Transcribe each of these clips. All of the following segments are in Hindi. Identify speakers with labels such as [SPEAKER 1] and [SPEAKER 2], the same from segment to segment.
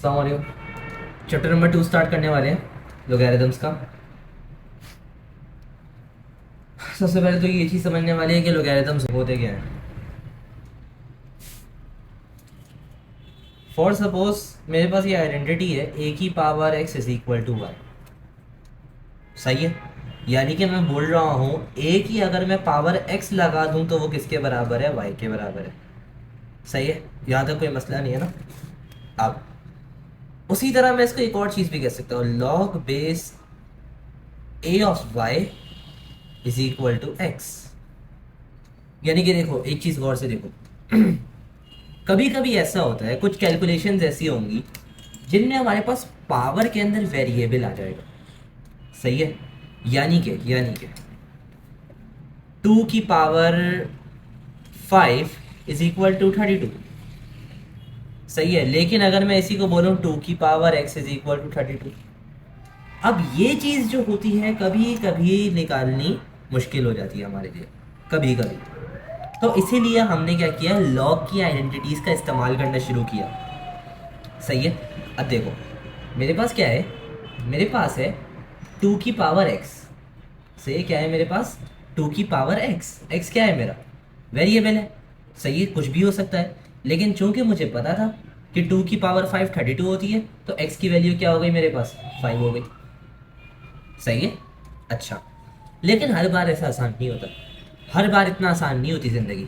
[SPEAKER 1] अस्सलाम वालेकुम। चैप्टर नंबर 2 स्टार्ट करने वाले हैं लोगैरिथम्स का। सबसे पहले तो ये चीज़ समझने वाली है कि लोगैरिथम्स होते क्या हैं। फॉर सपोज मेरे पास ये आइडेंटिटी है ए की power x is equal to y. सही है, यानी कि मैं बोल रहा हूँ ए की अगर मैं पावर एक्स लगा दूँ तो वो किसके बराबर है, वाई के बराबर है। सही है, यहाँ तक कोई मसला नहीं है ना। अब उसी तरह मैं इसको एक और चीज़ भी कह सकता हूँ, log base a of y is equal to x. यानी कि देखो एक चीज़ गौर से देखो, कभी कभी ऐसा होता है, कुछ कैलकुलेशंस ऐसी होंगी जिनमें हमारे पास पावर के अंदर वेरिएबल आ जाएगा। सही है, यानी कि 2 की पावर 5 इज इक्वल टू 32। सही है, लेकिन अगर मैं इसी को बोलूँ 2 की power x is equal to 32, अब ये चीज़ जो होती है कभी कभी निकालनी मुश्किल हो जाती है हमारे लिए, कभी कभी। तो इसीलिए हमने क्या किया, लॉग की आइडेंटिटीज़ का इस्तेमाल करना शुरू किया। सही है, अब देखो मेरे पास क्या है, मेरे पास है 2 की पावर x से क्या है मेरे पास 2 की पावर x। x क्या है मेरा, वेरिएबल है। सही है, कुछ भी हो सकता है, लेकिन चूंकि मुझे पता था कि 2 की पावर 5 32 होती है, तो x की वैल्यू क्या हो गई मेरे पास, 5 हो गई। सही है, अच्छा, लेकिन हर बार ऐसा आसान नहीं होता, हर बार इतना आसान नहीं होती ज़िंदगी।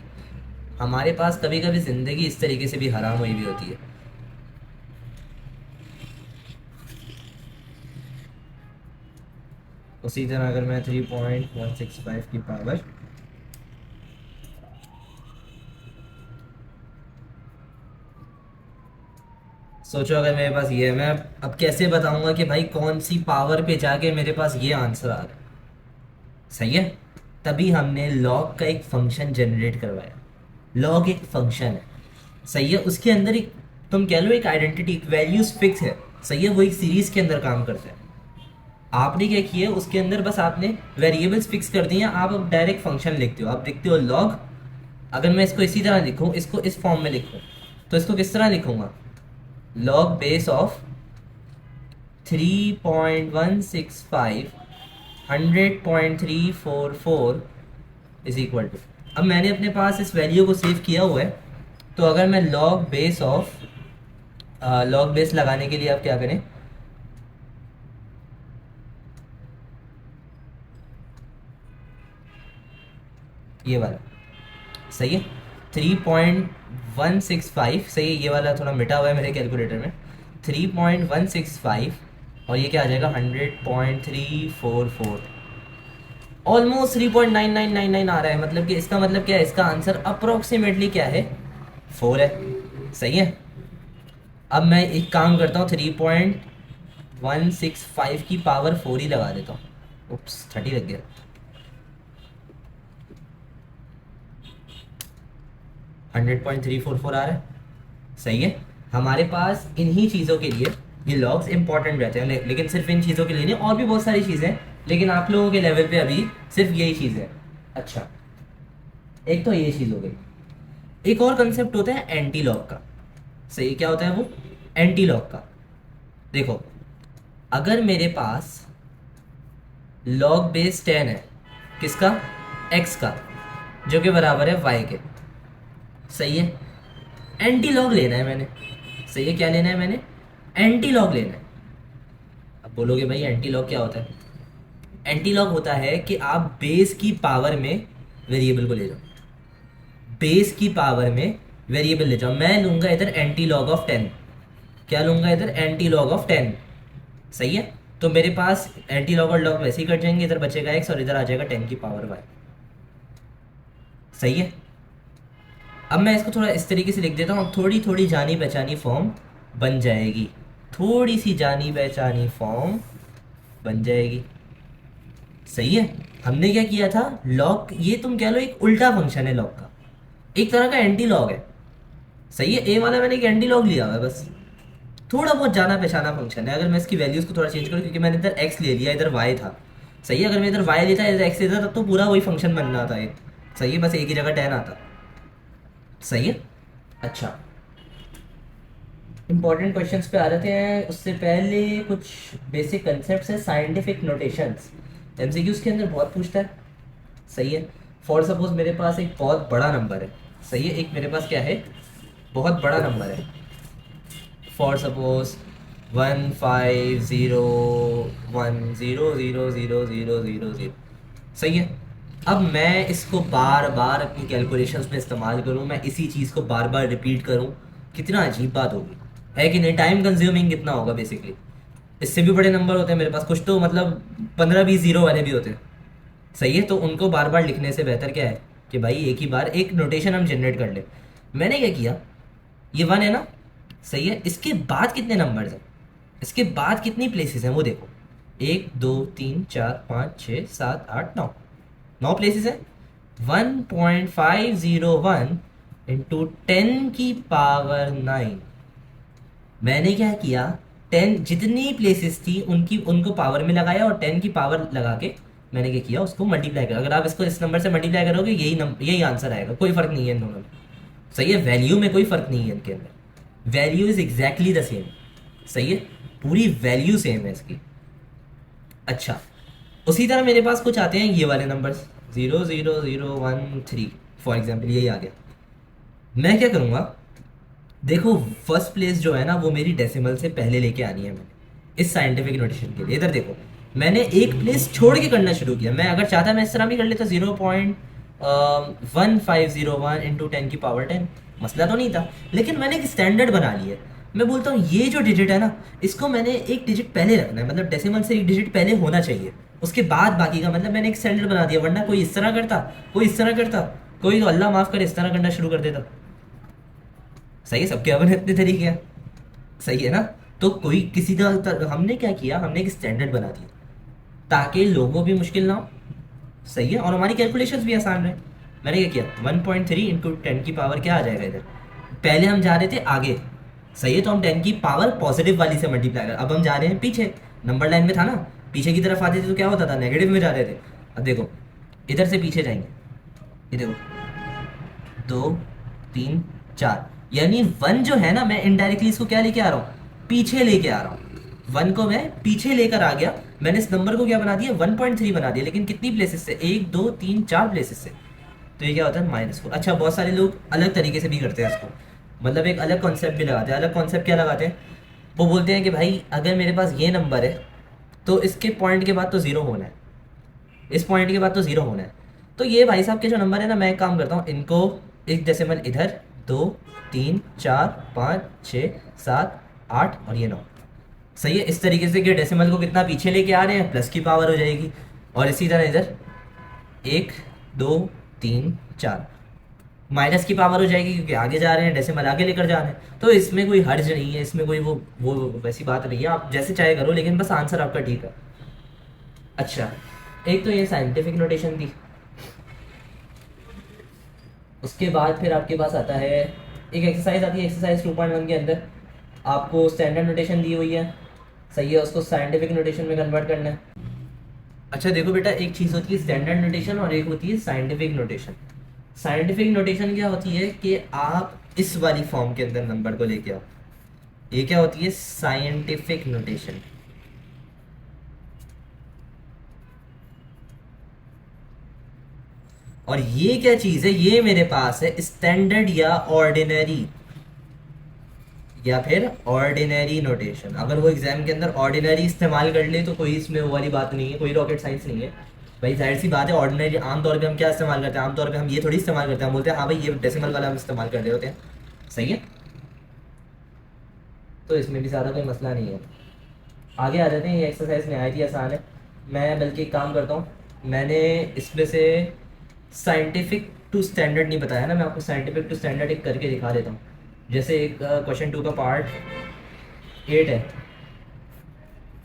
[SPEAKER 1] हमारे पास कभी कभी ज़िंदगी इस तरीके से भी हराम हुई भी होती है। उसी तरह अगर मैं 3.165 की पावर सोचो, अगर मेरे पास ये है, मैं अब कैसे बताऊंगा कि भाई कौन सी पावर पे जाके मेरे पास ये आंसर आ रहा है। सही है, तभी हमने लॉग का एक फंक्शन जनरेट करवाया। लॉग एक फंक्शन है, सही है, उसके अंदर एक, तुम कह लो एक आइडेंटिटी, एक वैल्यूज फिक्स है। सही है, वो एक सीरीज के अंदर काम करता है। आपने क्या किया, उसके अंदर बस आपने वेरिएबल्स फिक्स कर दिए, आप अब डायरेक्ट फंक्शन लिखते हो, आप लिखते हो लॉग। अगर मैं इसको इसी तरह लिखूँ, इसको इस फॉर्म में लिखूँ, तो इसको किस तरह लिखूँगा, log base of 3.165 100.344 is equal to. अब मैंने अपने पास इस वैल्यू को सेव किया हुआ है, तो अगर मैं लॉग बेस लगाने के लिए आप क्या करें, ये वाला। सही है, 3.165, सही है, ये वाला थोड़ा मिटा हुआ है मेरे कैलकुलेटर में। 3.165 और ये क्या आ जाएगा, 100.344, ऑलमोस्ट 3.9999 आ रहा है। मतलब कि इसका मतलब क्या है, इसका आंसर अप्रोक्सीमेटली क्या है, 4 है। सही है, अब मैं एक काम करता हूँ, 3.165 की पावर 4 ही लगा देता हूँ। उप्स, 30 लग गया। 100.344 आ रहा है। सही है, हमारे पास इन्हीं चीज़ों के लिए ये लॉग्स इंपॉर्टेंट रहते हैं, लेकिन सिर्फ इन चीज़ों के लिए नहीं, और भी बहुत सारी चीज़ें हैं, लेकिन आप लोगों के लेवल पे अभी सिर्फ यही चीज़ है। अच्छा, एक तो ये चीज़ हो गई, एक और कंसेप्ट होता है एंटी लॉग का। सही, क्या होता है वो, एंटी लॉग का। देखो, अगर मेरे पास लॉग बेस 10 है, किसका, एक्स का, जो कि बराबर है वाई के। सही है, एंटी लॉग लेना है मैंने। सही है, क्या लेना है मैंने, एंटी लॉग लेना है। अब बोलोगे भाई एंटी लॉग क्या होता है, एंटी लॉग होता है कि आप बेस की पावर में वेरिएबल को ले जाओ, बेस की पावर में वेरिएबल ले जाओ। मैं लूंगा इधर एंटी लॉग ऑफ 10, क्या लूंगा इधर, एंटी लॉग ऑफ 10। सही है, तो मेरे पास एंटी लॉग और लॉग वैसे ही कट जाएंगे, इधर बचेगा एक्स और इधर आ जाएगा 10 की पावर वाई। सही है, अब मैं इसको थोड़ा इस तरीके से लिख देता हूँ, थोड़ी थोड़ी जानी पहचानी फॉर्म बन जाएगी, थोड़ी सी जानी पहचानी फॉर्म बन जाएगी। सही है, हमने क्या किया था, लॉग, ये तुम कह लो एक उल्टा फंक्शन है लॉग का, एक तरह का एंटी लॉग है। सही है, ए वाला मैंने एक एंटी लॉग लिया हुआ है, बस थोड़ा बहुत जाना पहचाना फंक्शन है। अगर मैं इसकी वैल्यूज को थोड़ा चेंज करूँ, क्योंकि मैंने इधर एक्स ले लिया, इधर वाई था। सही है, अगर मैं इधर वाई लेता, इधर एक्स लेता, तब तो पूरा वही फंक्शन बनना था एक। सही है, बस एक ही जगह 10 आता। सही है, अच्छा, इंपॉर्टेंट क्वेश्चंस पे आ रहे हैं, उससे पहले कुछ बेसिक कंसेप्ट है, साइंटिफिक नोटेशंस एमसीक्यूज के अंदर बहुत पूछता है। सही है। फॉर सपोज मेरे पास एक बहुत बड़ा नंबर है। सही है, एक मेरे पास क्या है, बहुत बड़ा नंबर है। For suppose 15010000000। सही है। अब मैं इसको बार बार अपनी कैलकुलेशंस में इस्तेमाल करूँ, मैं इसी चीज़ को बार बार रिपीट करूँ, कितना अजीब बात होगी, है कि नहीं? टाइम कंज्यूमिंग कितना होगा बेसिकली। इससे भी बड़े नंबर होते हैं मेरे पास, कुछ तो मतलब 15-20 जीरो वाले भी होते हैं। सही है, तो उनको बार बार लिखने से बेहतर क्या है कि भाई एक ही बार एक नोटेशन हम जनरेट कर ले। मैंने क्या किया, ये 1 है ना। सही है, इसके बाद कितने नंबर्स हैं, इसके बाद कितनी प्लेसेस हैं वो देखो। 1 2 3 4 5 6 7 8 9, 9 प्लेसेस है। 1.501 इंटू 10 की पावर 9। मैंने क्या किया, 10 जितनी प्लेसेस थी उनकी उनको पावर में लगाया और 10 की पावर लगा के मैंने क्या किया, उसको मल्टीप्लाई किया। अगर आप इसको इस नंबर से मल्टीप्लाई करोगे यही नंबर, यही आंसर आएगा, कोई फर्क नहीं है इन दोनों में। सही है, वैल्यू में कोई फर्क नहीं है इनके अंदर, value is exactly the same. सही है, पूरी वैल्यू सेम है इसकी। अच्छा, उसी तरह मेरे पास कुछ आते हैं ये वाले नंबर्स, 00013 फॉर एग्जाम्पल, यही आ गया। मैं क्या करूँगा, देखो फर्स्ट प्लेस जो है ना वो मेरी डेसिमल से पहले लेके आनी है मैंने इस साइंटिफिक नोटेशन के लिए। इधर देखो, मैंने एक प्लेस छोड़ के करना शुरू किया। मैं अगर चाहता मैं इस तरह भी कर लेता, 0.1501 इंटू 10 की पावर 10, मसला तो नहीं था। लेकिन मैंने एक स्टैंडर्ड बना लिया। मैं बोलता हूँ ये जो डिजिट है ना, इसको मैंने एक डिजिट पहले रखना है, मतलब डेसिमल से एक डिजिट पहले होना चाहिए, उसके बाद बाकी का। मतलब मैंने एक स्टैंडर्ड बना दिया, वरना कोई इस तरह करता, कोई इस तरह करता, कोई तो अल्लाह माफ़ करे इस तरह करना शुरू कर देता। सही है, सबके अपने अपने तरीके हैं। सही है ना। तो कोई किसी का हमने क्या किया, हमने एक स्टैंडर्ड बना दिया ताकि लोगों को भी मुश्किल ना हो। सही है, और हमारी कैलकुलेशंस भी आसान रहे। मैंने क्या किया, 1.3 इंटू 10 की पावर क्या आ जाएगा इधर, पहले हम जा रहे थे आगे। सही है, तो हम 10 की पावर पॉजिटिव वाली से मल्टीप्लाई कर, अब हम जा रहे हैं पीछे, नंबर लाइन में था ना, पीछे की तरफ आते थे तो क्या होता था, नेगेटिव में जा रहे थे। अब देखो इधर से पीछे जाएंगे, ये देखो 2 3 4, यानी 1 जो है ना, मैं इनडायरेक्टली इसको क्या लेके आ रहा हूँ, पीछे लेके आ रहा हूँ। 1 को मैं पीछे लेकर आ गया, मैंने इस नंबर को क्या बना दिया, 1.3 बना दिया, लेकिन कितनी प्लेसेस से, 1 2 3 4 प्लेसेस से। तो ये क्या होता है, -4। अच्छा, बहुत सारे लोग अलग तरीके से भी करते हैं इसको, मतलब एक अलग कॉन्सेप्ट भी लगाते हैं। अलग कॉन्सेप्ट क्या लगाते हैं, वो बोलते हैं कि भाई अगर मेरे पास ये नंबर है तो इसके पॉइंट के बाद तो ज़ीरो होना है, इस पॉइंट के बाद तो ज़ीरो होना है। तो ये भाई साहब के जो नंबर है ना, मैं एक काम करता हूँ, इनको एक डेसिमल इधर, 2 3 4 5 6 7 8 और ये 9। सही है, इस तरीके से कि डेसिमल को कितना पीछे लेके आ रहे हैं, प्लस की पावर हो जाएगी। और इसी तरह इधर 1 2 3 4 माइनस की पावर हो जाएगी, क्योंकि आगे जा रहे हैं, डेसिमल आगे लेकर जा रहे हैं। तो इसमें कोई हर्ज नहीं है, इसमें कोई वो वैसी बात नहीं है, आप जैसे चाहे करो, लेकिन बस आंसर आपका ठीक है। अच्छा, एक तो ये साइंटिफिक नोटेशन थी। उसके बाद फिर आपके पास आता है एक एक्सरसाइज आती है, एक्सरसाइज 2.1 के अंदर आपको स्टैंडर्ड नोटेशन दी हुई है। सही है, उसको साइंटिफिक नोटेशन में कन्वर्ट करना है। अच्छा देखो बेटा, एक चीज़ होती है स्टैंडर्ड नोटेशन और एक होती है साइंटिफिक नोटेशन। साइंटिफिक नोटेशन क्या होती है कि आप इस वाली फॉर्म के अंदर नंबर को लेके आओ, ये क्या होती है, साइंटिफिक नोटेशन। और ये क्या चीज़ है, ये मेरे पास है स्टैंडर्ड या ऑर्डिनरी, या फिर ऑर्डिनरी नोटेशन। अगर वो एग्जाम के अंदर ऑर्डिनरी इस्तेमाल कर ले तो कोई इसमें वो वाली बात नहीं है, कोई रॉकेट साइंस नहीं है भाई, जाहिर सी बात है। ऑर्डिनरी आमतौर पे हम क्या इस्तेमाल करते हैं, आमतौर पे हम ये थोड़ी इस्तेमाल करते हैं, हम बोलते हैं हाँ भाई ये डेसिमल वाला हम इस्तेमाल कर रहे होते हैं। सही है, तो इसमें भी ज़्यादा कोई मसला नहीं है। आगे आ जाते हैं, ये एक्सरसाइज नहायत ही आसान है। मैं बल्कि एक काम करता हूँ, मैंने इसमें से साइंटिफिक टू स्टैंडर्ड नहीं बताया ना, मैं आपको साइंटिफिक टू स्टैंडर्ड एक करके दिखा देता हूँ। जैसे एक क्वेश्चन 2 का पार्ट 8 है,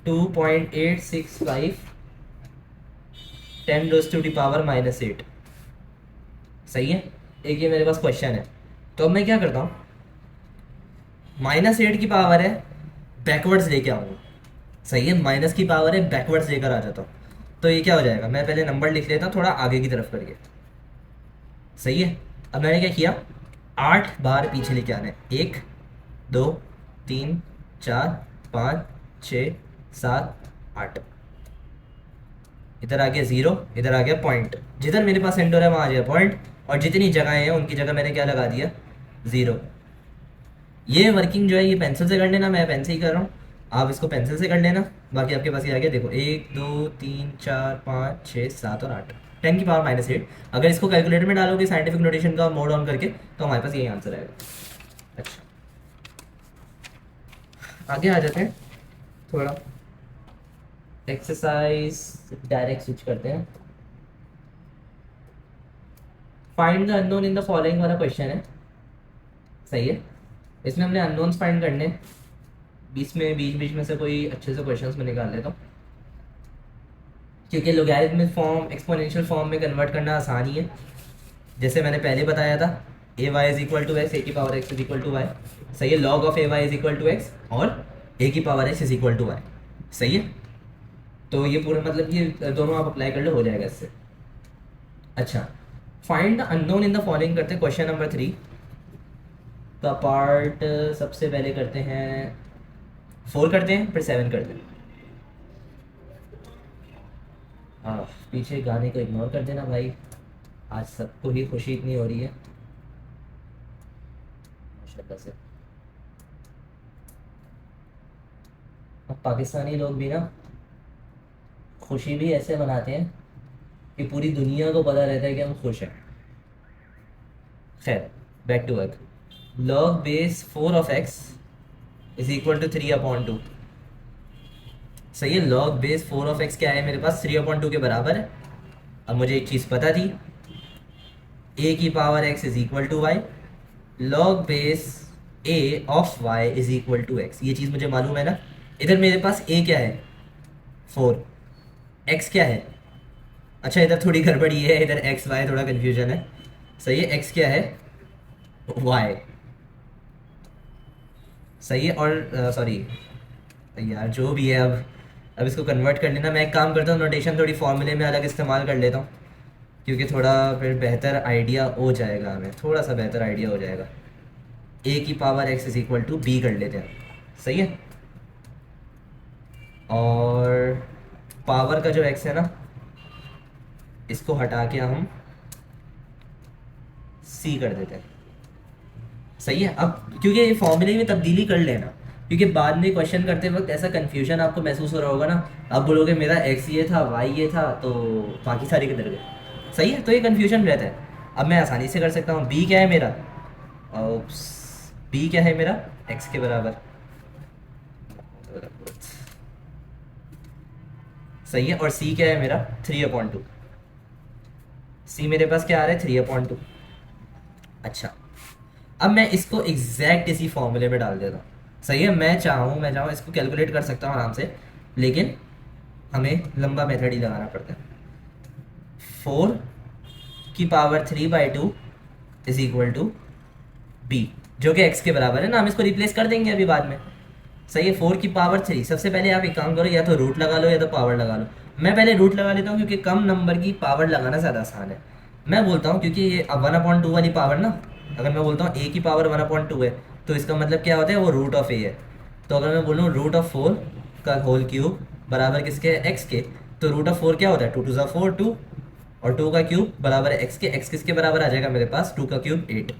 [SPEAKER 1] 2.865 10⁻⁻8। सही है, एक ये मेरे पास क्वेश्चन है। तो अब मैं क्या करता हूँ, -8 की पावर है, बैकवर्ड्स लेके आऊँगा। सही है, माइनस की पावर है, बैकवर्ड्स लेकर आ जाता हूँ। तो ये क्या हो जाएगा, मैं पहले नंबर लिख लेता हूँ थोड़ा आगे की तरफ करके। सही है, अब मैंने क्या किया, 8 बार पीछे लेके आना है, 1 2 3 4 5 6 7 8, इधर आ गया 0, इधर आ गया पॉइंट, जिधर मेरे पास सेंटर है वहाँ आ गया पॉइंट, और जितनी जगह हैं उनकी जगह मैंने क्या लगा दिया, 0। ये वर्किंग जो है ये पेंसिल से कर लेना, मैं पेन से ही कर रहा हूँ, आप इसको पेंसिल से कर लेना। बाकी आपके पास ये आ गया, देखो 1 2 3 4 5 6 7 और 8, 10⁻⁸। अगर इसको कैलकुलेटर में डालोगे साइंटिफिक नोटेशन का मोड ऑन करके तो हमारे पास यही आंसर आएगा। अच्छा, आगे आ जाते हैं, थोड़ा एक्सरसाइज डायरेक्ट स्विच करते हैं। Find the unknown in the following वाला क्वेश्चन है, सही है। इसमें हमने अननोन्स फाइंड करने, बीच बीच में से कोई अच्छे से क्वेश्चंस में निकाल लेता हूँ, क्योंकि लोगैरिथमिक फॉर्म एक्सपोनेंशियल फॉर्म में कन्वर्ट करना आसान ही है। जैसे मैंने पहले बताया था, a y is equal to x, a की power x is equal to y, सही है। Log of a y is equal to x और ए की power x is equal to y, सही है। तो ये पूरा मतलब ये दोनों आप अप्लाई कर लो, हो जाएगा इससे। अच्छा, find the unknown in the following करते हैं, क्वेश्चन नंबर 3 का पार्ट सबसे पहले करते हैं 4 करते हैं, फिर 7 करते हैं। हाँ, पीछे गाने को इग्नोर कर देना भाई, आज सबको ही खुशी इतनी हो रही है माशाल्लाह से। अब पाकिस्तानी लोग भी ना खुशी भी ऐसे मनाते हैं कि पूरी दुनिया को पता रहता है कि हम खुश हैं। खैर, back to work. Log base 4 of x is equal to 3/2, सही है। लॉग बेस 4 ऑफ एक्स क्या है मेरे पास, 3/2 के बराबर है। अब मुझे एक चीज़ पता थी, ए की power x is equal to y, log base a of y is equal to x, ये चीज़ मुझे मालूम है ना। इधर मेरे पास ए क्या है 4, एक्स क्या है, अच्छा इधर थोड़ी गड़बड़ी है, इधर एक्स वाई थोड़ा कन्फ्यूजन है, सही है। एक्स क्या है, वाई, सही है। और सॉरी यार, जो भी है, अब इसको कन्वर्ट कर लेना। मैं एक काम करता हूँ, नोटेशन थोड़ी फॉर्मूले में अलग इस्तेमाल कर लेता हूँ, क्योंकि थोड़ा फिर बेहतर आइडिया हो जाएगा, हमें थोड़ा सा बेहतर आइडिया हो जाएगा। ए की power x is equal to b कर लेते हैं, सही है। और पावर का जो एक्स है ना, इसको हटा के हम सी कर देते हैं, सही है। अब क्योंकि ये फॉर्मूले में तब्दीली कर लेना, क्योंकि बाद में क्वेश्चन करते वक्त ऐसा कन्फ्यूजन आपको महसूस हो रहा होगा ना, आप बोलोगे मेरा एक्स ये था वाई ये था तो बाकी सारे किधर गए, सही है। तो ये कन्फ्यूजन रहता है। अब मैं आसानी से कर सकता हूँ, बी क्या है मेरा, बी क्या है मेरा, एक्स के बराबर, सही है। और सी क्या है मेरा, 3/2, सी मेरे पास क्या आ रहा है, 3/2। अच्छा, अब मैं इसको एग्जैक्ट इसी फॉर्मूले में डाल देता हूँ, सही है। मैं चाहूँ इसको कैलकुलेट कर सकता हूँ आराम से, लेकिन हमें लंबा मेथड ही लगाना पड़ता है। 4 की power 3/2 is equal to b, जो कि एक्स के बराबर है ना, हम इसको रिप्लेस कर देंगे अभी बाद में, सही है। 4 की पावर 3, सबसे पहले आप एक काम करो, या तो रूट लगा लो या तो पावर लगा लो। मैं पहले रूट लगा लेता हूँ, क्योंकि कम नंबर की पावर लगाना ज़्यादा आसान है। मैं बोलता हूँ, क्योंकि ये 1/2 वाली पावर ना, अगर मैं बोलता हूँ ए की पावर 1/2 है, तो इसका मतलब क्या होता है, वो रूट ऑफ ए है। तो अगर मैं बोलूँ रूट ऑफ 4 का होल क्यूब बराबर किसके, एक्स के, तो रूट ऑफ 4 क्या होता है, 2 2 4 2, और 2 का क्यूब बराबर है एक्स के, एक्स किसके बराबर आ जाएगा मेरे पास, 2 का क्यूब 8।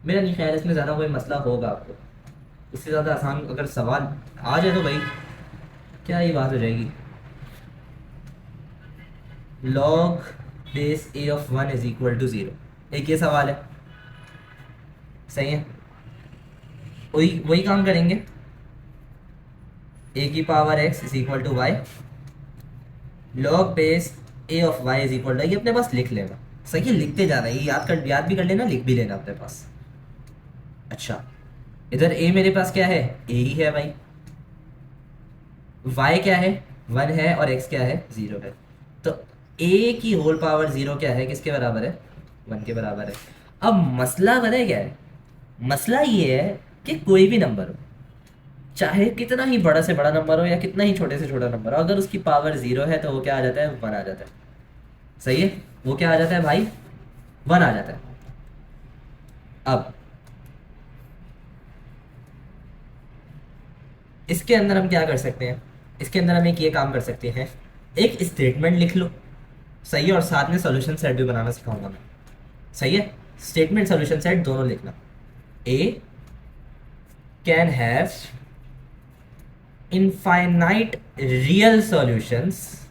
[SPEAKER 1] मेरा नहीं ख्याल इसमें ज़्यादा कोई मसला होगा आपको, इससे ज़्यादा आसान अगर सवाल आ जाए तो भाई क्या ही बात हो जाएगी। Log base a of 1 is equal to 0, एक ये सवाल है, सही है। वही वही काम करेंगे, ए की power x is equal to y, log base a of y is equal to, ये अपने पास लिख लेना, सही है। लिखते जाना, ये याद भी कर लेना, लिख भी लेना अपने पास। अच्छा, इधर ए मेरे पास क्या है, ए ही है भाई, वाई क्या है 1 है, और एक्स क्या है 0 है। तो ए की होल पावर 0 क्या है, किसके बराबर है, 1 के बराबर है। अब मसला पता है क्या है, मसला ये है कि कोई भी नंबर हो, चाहे कितना ही बड़ा से बड़ा नंबर हो या कितना ही छोटे से छोटा नंबर हो, अगर उसकी पावर 0 है तो वो क्या आ जाता है, 1 आ जाता है, सही है। वो क्या आ जाता है भाई, 1 आ जाता है। अब इसके अंदर हम क्या कर सकते हैं, इसके अंदर हम एक ये काम कर सकते हैं, एक स्टेटमेंट लिख लो, सही है, और साथ में सॉल्यूशन सेट भी बनाना सिखाऊंगा मैं, सही है। स्टेटमेंट सॉल्यूशन सेट दोनों लिखना। A can have infinite real solutions,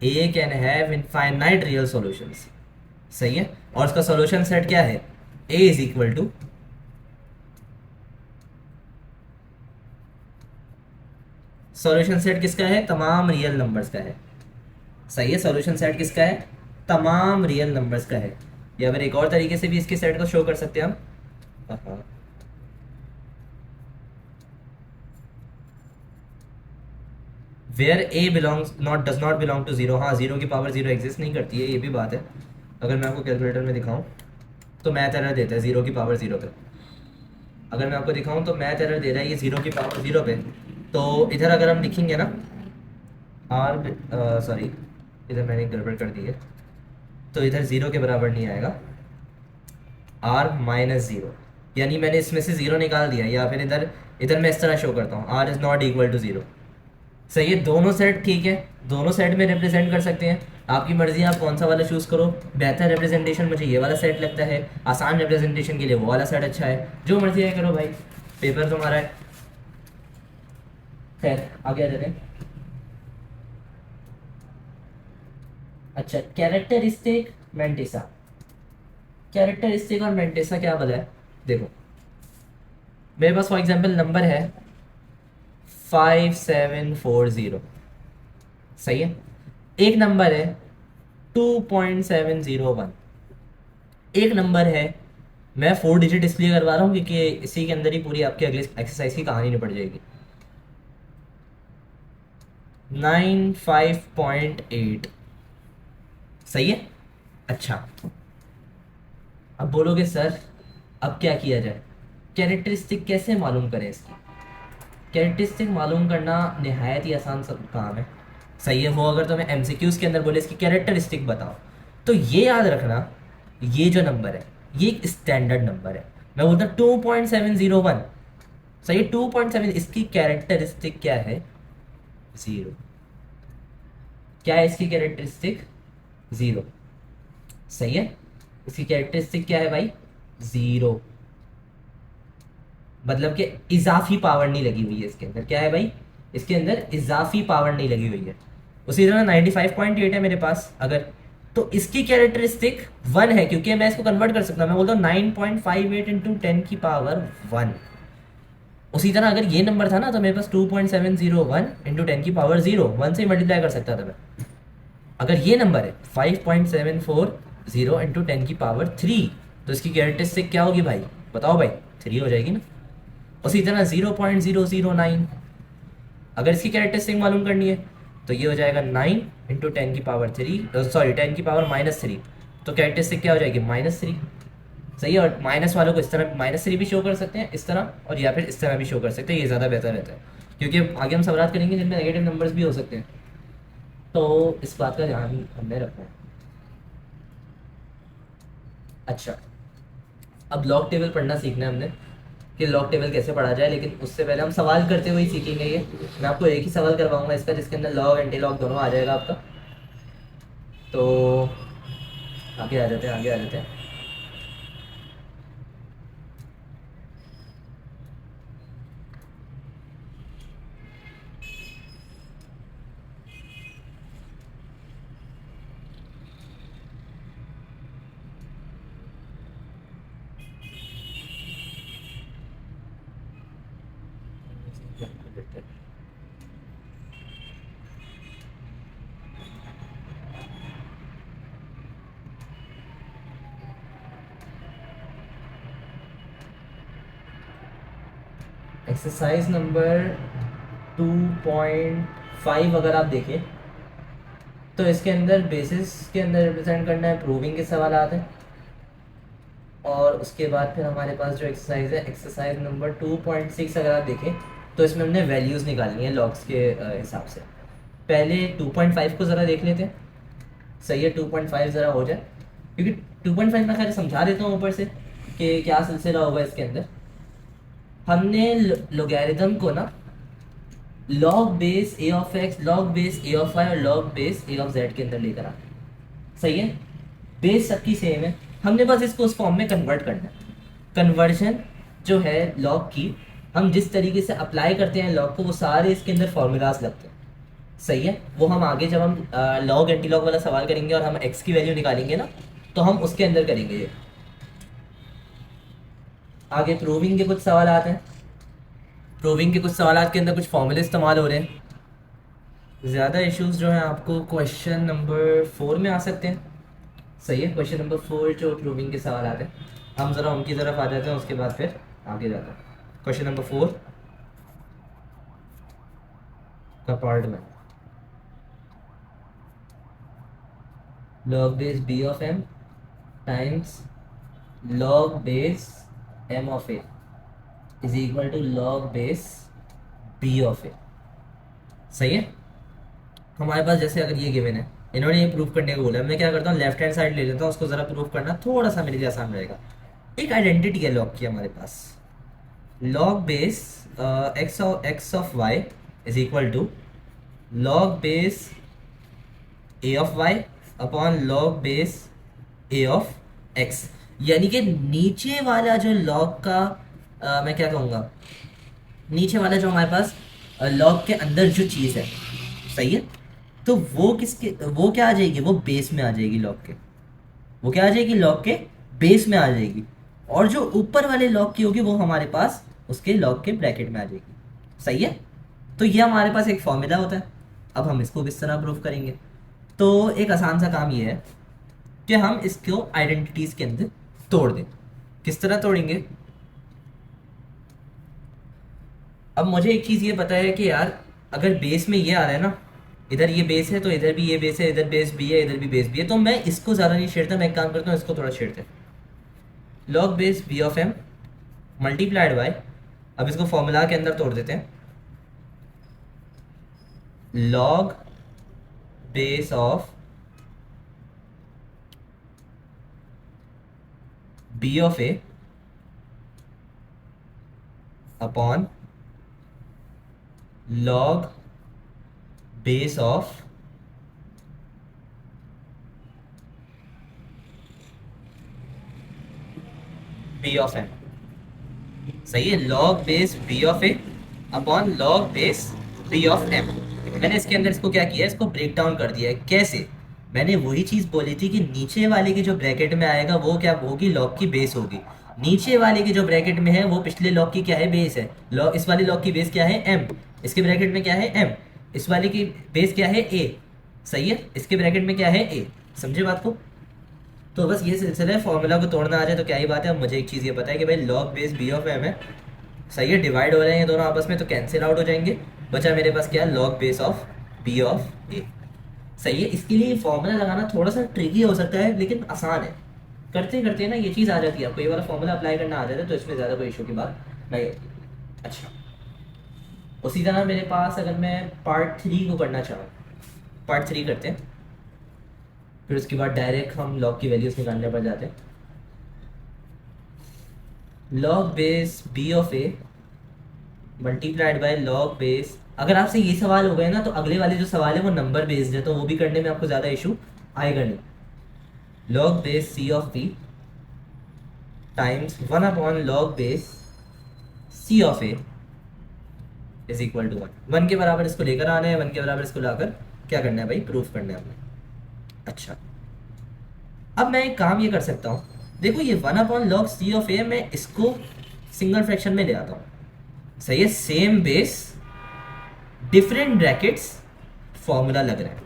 [SPEAKER 1] a can have infinite real solutions, सही है। और उसका सॉल्यूशन सेट क्या है, a is equal to, solution set किसका है, तमाम रियल नंबर्स का है, सही है। सॉल्यूशन सेट किसका है, तमाम रियल नंबर्स का है। या फिर एक और तरीके से भी इसके सेट को शो कर सकते हैं हम, where a belongs not does not belong to zero. हाँ, जीरो की पावर जीरो एग्जिस्ट नहीं करती है, ये भी बात है। अगर मैं आपको कैलकुलेटर में दिखाऊं तो मैथ एरर देता है जीरो की पावर जीरो पे। अगर मैं आपको दिखाऊं तो मैथ एरर दे रहा है ये जीरो की पावर जीरो पे। तो इधर अगर हम लिखेंगे ना आर, सॉरी इधर मैंने गड़बड़ कर दी है, तो इधर जीरो के बराबर नहीं आएगा, आर माइनस जीरो, यानी मैंने इसमें से जीरो निकाल दिया। या फिर इधर इधर मैं इस तरह शो करता हूँ, r is not equal to zero, सही है। दोनों सेट ठीक है, दोनों सेट में रिप्रेजेंट कर सकते हैं, आपकी मर्जी है आप कौन सा वाला चूज़ करो। बेहतर रिप्रेजेंटेशन मुझे ये वाला सेट लगता है, आसान रिप्रेजेंटेशन के लिए वो वाला सेट अच्छा है, जो मर्जी है करो भाई, पेपर तुम्हारा है। खैर आगे आ जाते हैं। अच्छा, कैरेक्टरिस्टिक मेंटिसा, कैरेक्टरिस्टिक और मेंटिसा क्या बोला है, देखो मेरे पास फॉर एग्जांपल नंबर है 5740, सही है। एक नंबर है 2.701, एक नंबर है, मैं 4 डिजिट इसलिए करवा रहा हूँ क्योंकि इसी के अंदर ही पूरी आपकी अगली एक्सरसाइज की कहानी निपट जाएगी। 95.8, सही है। अच्छा, अब बोलोगे सर अब क्या किया जाए, कैरेक्टरिस्टिक कैसे मालूम करें इसकी। कैरेक्टरिस्टिक मालूम करना निहायत ही आसान सब काम है, सही है। वो अगर तुम्हें एमसीक्यूज के अंदर बोले इसकी कैरेक्टरिस्टिक बताओ, तो ये याद रखना ये जो नंबर है ये एक स्टैंडर्ड नंबर है। मैं बोलता हूँ 2.701, सही है। 2.7, इसकी कैरेक्टरिस्टिक क्या है, जीरो। क्या है इसकी कैरेक्टरिस्टिक, जीरो, सही है। इसकी कैरेक्टरिस्टिक क्या है भाई, जीरो, मतलब कि इजाफी पावर नहीं लगी हुई है इसके अंदर। क्या है भाई, इसके अंदर इजाफी पावर नहीं लगी हुई है। उसी तरह 95.8 है मेरे पास अगर, तो इसकी कैरेक्टरिस्टिक 1 है, क्योंकि मैं इसको कन्वर्ट कर सकता हूँ। मैं बोलता हूँ 9.58 इंटू 10 की पावर 1। उसी तरह अगर ये नंबर था ना तो मेरे पास 2.701 इंटू 10 की पावर 0, 1 से मल्टीप्लाई कर सकता था मैं। अगर ये नंबर है 5.740 इंटू 10 की पावर 3, तो इसकी कैरेक्टरिस्टिक क्या होगी भाई, बताओ भाई, 3 हो जाएगी ना। उसी तरह 0.009, अगर इसकी कैरेक्टरिस्टिक मालूम करनी है तो ये हो जाएगा 9 इंटू 10 की पावर 3, सॉरी 10 की पावर -3, तो कैरेक्टरिस्टिक क्या हो जाएगी -3, सही है। और माइनस वालों को इस तरह -3 भी शो कर सकते हैं इस तरह, और या फिर इस तरह भी शो कर सकते हैं, ये ज़्यादा बेहतर रहता है, क्योंकि आगे हम सवाल करेंगे जिनमें नेगेटिव नंबर्स भी हो सकते हैं, तो इस बात का ध्यान हमने रखना है। अच्छा, अब लॉग टेबल पढ़ना सीखना है हमने कि लॉग टेबल कैसे पढ़ा जाए, लेकिन उससे पहले हम सवाल करते हुए ही सीखेंगे। ये मैं आपको एक ही सवाल करवाऊंगा इसका, जिसके अंदर लॉग एंटी लॉग दोनों आ जाएगा आपका। तो आगे आ जाते हैं, आगे आ जाते हैं। एक्सरसाइज नंबर 2.5 अगर आप देखें तो इसके अंदर बेसिस के अंदर रिप्रेजेंट करना है, प्रूविंग के सवाल आते हैं। और उसके बाद फिर हमारे पास जो एक्सरसाइज है, एक्सरसाइज नंबर 2.6 अगर आप देखें तो इसमें हमने वैल्यूज़ निकालनी है लॉग्स के हिसाब से। पहले 2.5 को ज़रा देख लेते हैं, सही है। 2.5 ज़रा हो जाए, क्योंकि 2.5 मैं खैर समझा देता हूँ ऊपर से, कि क्या सिलसिला होगा इसके अंदर, हमने लोगैरिथम को ना log base a of x, log base a of y और log base a of z के अंदर लेकर आना है। सही है, बेस सबकी सेम है, हमने बस इसको उस फॉर्म में कन्वर्ट करना है। कन्वर्जन जो है लॉग की, हम जिस तरीके से अप्लाई करते हैं लॉग को, वो सारे इसके अंदर फॉर्मूलाज लगते हैं। सही है, वो हम आगे जब हम लॉग एंटी लॉग वाला सवाल करेंगे और हम एक्स की वैल्यू निकालेंगे ना, तो हम उसके अंदर करेंगे ये। आगे प्रूविंग के कुछ सवाल आते हैं। प्रूविंग के कुछ सवाल के अंदर कुछ फॉर्मूले इस्तेमाल हो रहे हैं। ज़्यादा इश्यूज जो हैं आपको क्वेश्चन नंबर 4 में आ सकते हैं। सही है, क्वेश्चन नंबर 4 जो प्रूविंग के सवाल आते हैं, हम ज़रा उनकी तरफ आ जाते हैं, उसके बाद फिर आगे जाते हैं। क्वेश्चन नंबर 4 का पार्ट में log base b of m times log base m of A is equal to log base b of a. सही है, हमारे पास जैसे अगर ये गिवन है, इन्होंने ये प्रूव करने को बोला है, मैं क्या करता हूँ लेफ्ट हैंड साइड ले लेता हूँ, उसको ज़रा प्रूव करना थोड़ा सा मेरे लिए आसान रहेगा। एक आइडेंटिटी है लॉग की हमारे पास, log base x of y is equal to log base a of y upon log base a of x. यानी कि नीचे वाला जो लॉग का मैं क्या कहूँगा, नीचे वाला जो हमारे पास लॉग के अंदर जो चीज़ है, सही है, तो वो किसके, वो क्या आ जाएगी, वो बेस में आ जाएगी लॉग के, वो क्या आ जाएगी लॉग के बेस में आ जाएगी, और जो ऊपर वाले लॉग की होगी वो हमारे पास उसके लॉग के ब्रैकेट में आ जाएगी। सही है, तो ये हमारे पास एक फॉर्मूला होता है। अब हम इसको किस तरह प्रूव करेंगे, तो एक आसान सा काम ये है कि हम इसको आइडेंटिटीज के अंदर तोड़ दें। किस तरह तोड़ेंगे, अब मुझे एक चीज़ ये पता है कि यार अगर बेस में ये आ रहा है ना, इधर ये बेस है तो इधर भी ये बेस है, इधर बेस भी है, इधर भी बेस भी है, तो मैं इसको ज़्यादा नहीं छेड़ता, मैं एक काम करता हूँ इसको थोड़ा छेड़ते हैं। Log base b of m multiplied by, अब इसको फॉर्मूला के अंदर तोड़ देते हैं, log base of b of a upon log base of b of m. सही है, log base b of a upon log base b of m. मैंने इसके अंदर इसको क्या किया है, इसको ब्रेक डाउन कर दिया है। कैसे, मैंने वही चीज़ बोली थी कि नीचे वाले के जो ब्रैकेट में आएगा वो क्या होगी, लॉग की बेस होगी। नीचे वाले के जो ब्रैकेट में है वो पिछले लॉग की क्या है, बेस है। लॉग, इस वाले लॉग की बेस क्या है, एम, इसके ब्रैकेट में क्या है, एम, इस वाले की बेस क्या है, ए। सही है, इसके ब्रैकेट में क्या है, ए। समझे बात को, तो बस ये सिलसिला है, फॉर्मूला को तोड़ना आ जाए तो क्या ही बात है। अब मुझे एक चीज़ ये पता है कि भाई log base b of m है। सही है, डिवाइड हो रहे हैं ये दोनों आपस में तो कैंसिल आउट हो जाएंगे, बचा मेरे पास क्या, log base of b of a. सही है, इसके लिए फॉर्मूला लगाना थोड़ा सा ट्रिकी हो सकता है लेकिन आसान है, करते करते ना ये चीज़ आ जाती है, आपको ये वाला फॉर्मूला अप्लाई करना आ जाता है, तो इसमें ज़्यादा कोई इशू की बात नहीं होती। अच्छा, उसी तरह मेरे पास अगर मैं पार्ट 3 को करना चाहूँ, पार्ट 3 करते हैं, फिर उसके बाद डायरेक्ट हम लॉग की वैल्यूज निकालने पर जाते हैं। Log base b of a multiplied by log base, अगर आपसे ये सवाल हो गए ना तो अगले वाले जो सवाल है वो नंबर बेस्ड है, तो वो भी करने में आपको ज़्यादा इशू आएगा नहीं। Log base C of B times 1 upon log base C of A is equal to 1 के बराबर इसको लेकर आना है, 1 के बराबर इसको लाकर क्या करना है भाई, प्रूफ करना है हमने। अच्छा, अब मैं एक काम ये कर सकता हूँ, देखो ये 1 अपॉन लॉग सी ऑफ ए, मैं इसको सिंगल फ्रैक्शन में ले आता हूँ। सही है, same base different brackets, formula लग रहा है,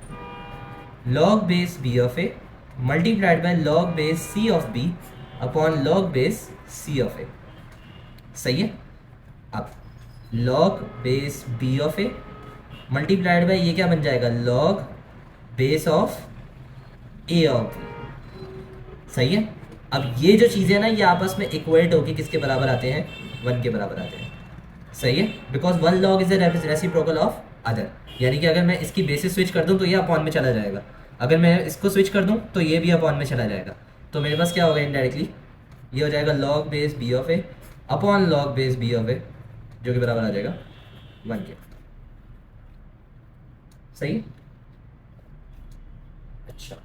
[SPEAKER 1] log base b of a multiplied by log base C of b upon log base C of a. सही है, अब log base b of a multiplied by ये क्या बन जाएगा, log base of a of b. सही है, अब ये जो चीज़ें ना ये आपस में इक्वेट होकर किसके बराबर आते हैं, 1 के बराबर आते हैं। सही है, because 1 log is a reciprocal of other, यानी कि अगर मैं इसकी बेसिस स्विच कर दूं तो ये अपॉन में चला जाएगा, अगर मैं इसको स्विच कर दूं तो ये भी अपॉन में चला जाएगा, तो मेरे पास क्या होगा इनडायरेक्टली ये हो जाएगा log base b of a upon log base b of a, जो कि बराबर आ जाएगा 1 के। सही है। अच्छा,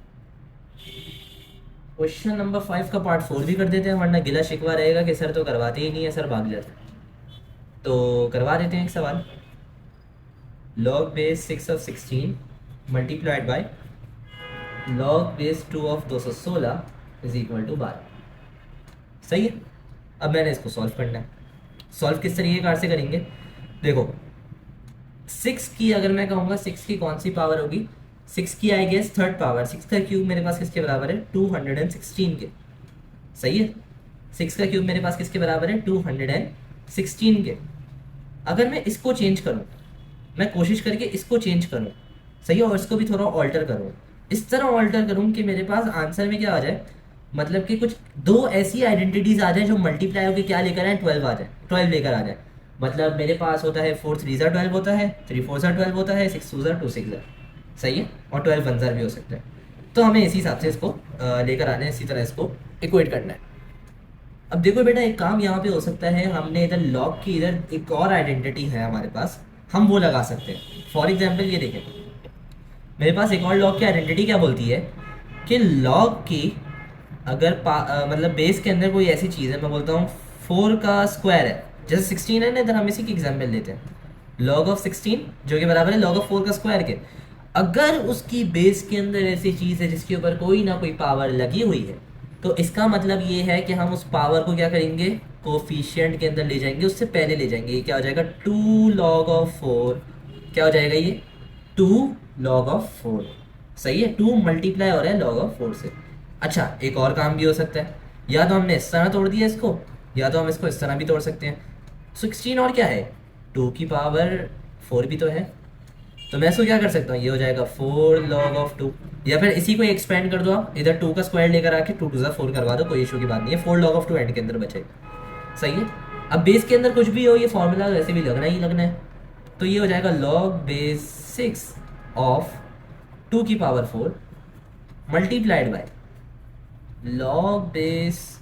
[SPEAKER 1] क्वेश्चन नंबर 5 का पार्ट 4 भी कर देते हैं, वरना गिला शिकवा रहेगा कि सर तो करवाते ही नहीं है, सर भाग जाते हैं। तो करवा देते हैं एक सवाल। Log base 6 of 16 multiplied by log base 2 of 216 is equal to 12। सही है। अब मैंने इसको सॉल्व करना है। सॉल्व किस तरीके कार से करेंगे, देखो 6 की अगर मैं कहूँगा 6 की कौन सी पावर होगी, 6 की आई गेस थर्ड पावर, 6 का क्यूब मेरे पास किसके बराबर है 216 के। सही है। 6 का क्यूब मेरे पास किसके बराबर है 216 के। अगर मैं इसको चेंज करूँ, मैं कोशिश करके इसको चेंज करूँ, सही है, और इसको भी थोड़ा ऑल्टर करूँ, इस तरह ऑल्टर करूँ कि मेरे पास आंसर में क्या आ जाए, मतलब कि कुछ दो ऐसी आइडेंटिटीज आ जाए जो मल्टीप्लाई होकर क्या लेकर आए 12 आ जाए, 12 लेकर आ जाए। मतलब मेरे पास होता है 4 3 ज़ा 12 होता है, 3 4 ज़ा 12 होता है, 6 2 ज़ा 2 6 ज़ा। सही है। और 12 1 ज़ा भी हो सकता है। तो हमें इसी हिसाब से इसको लेकर आना है, इसी तरह इसको इक्वेट करना है। अब देखो बेटा, एक काम यहाँ पे हो सकता है, हमने इधर लॉग की इधर एक और आइडेंटिटी है हमारे पास, हम वो लगा सकते हैं। फॉर एग्जाम्पल ये देखें, मेरे पास एक और लॉग की आइडेंटिटी क्या बोलती है कि लॉग की अगर मतलब बेस के अंदर कोई ऐसी चीज़ है, मैं बोलता हूँ 4 का स्क्वायर है, जैसे 16 है ना, इधर हम इसी की एग्जाम्पल लेते हैं, लॉग ऑफ 16 जो कि बराबर है लॉग ऑफ 4 का स्क्वायर के। अगर उसकी बेस के अंदर ऐसी चीज़ है जिसके ऊपर कोई ना कोई पावर लगी हुई है, तो इसका मतलब ये है कि हम उस पावर को क्या करेंगे, कोफिशिएंट के अंदर ले जाएंगे, उससे पहले ले जाएंगे। ये क्या हो जाएगा 2 लॉग ऑफ 4, क्या हो जाएगा ये 2 लॉग ऑफ 4। सही है। 2 मल्टीप्लाई हो रहा है लॉग ऑफ 4 से। अच्छा, एक और काम भी हो सकता है, या तो हमने इस तरह तोड़ दिया इसको, या तो हम इसको इस तरह भी तोड़ सकते हैं। 16 और क्या है 2 की पावर 4 भी तो है, तो मैं इसको क्या कर सकता हूँ, ये हो जाएगा 4 लॉग ऑफ 2, या फिर इसी को एक्सपेंड कर दो आप, इधर 2 का स्क्वायर लेकर आके 2 2 4 करवा दो, कोई इशू की बात नहीं है। 4 लॉग ऑफ 2 एंड के अंदर बचेगा। सही है। अब बेस के अंदर कुछ भी हो, ये फॉर्मूला वैसे भी लगना ही लगना है, तो ये हो जाएगा लॉग बेस 6 ऑफ 2 की power 4 multiplied by log base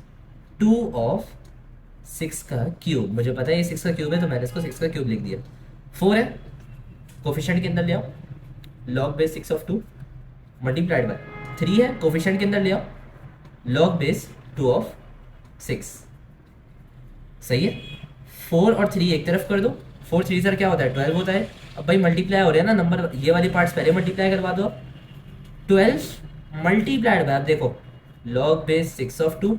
[SPEAKER 1] 2 of 6 का क्यूब। मुझे पता है ये 6 का क्यूब है, तो मैंने इसको 6 का क्यूब लिख दिया। 4 है, कोफिशिएंट के अंदर ले आओ, log base 6 of 2 multiplied by 3 है, कोफिशिएंट के अंदर ले आओ, लॉग बेस 2 ऑफ 6। सही है। 4 और 3 एक तरफ कर दो, 4 3 सर क्या होता है 12 होता है। अब भाई मल्टीप्लाई हो रहे हैं ना नंबर, ये वाली पार्ट्स पहले मल्टीप्लाई करवा दो। 12 मल्टीप्लाइड बाय, अब देखो log base 6 of 2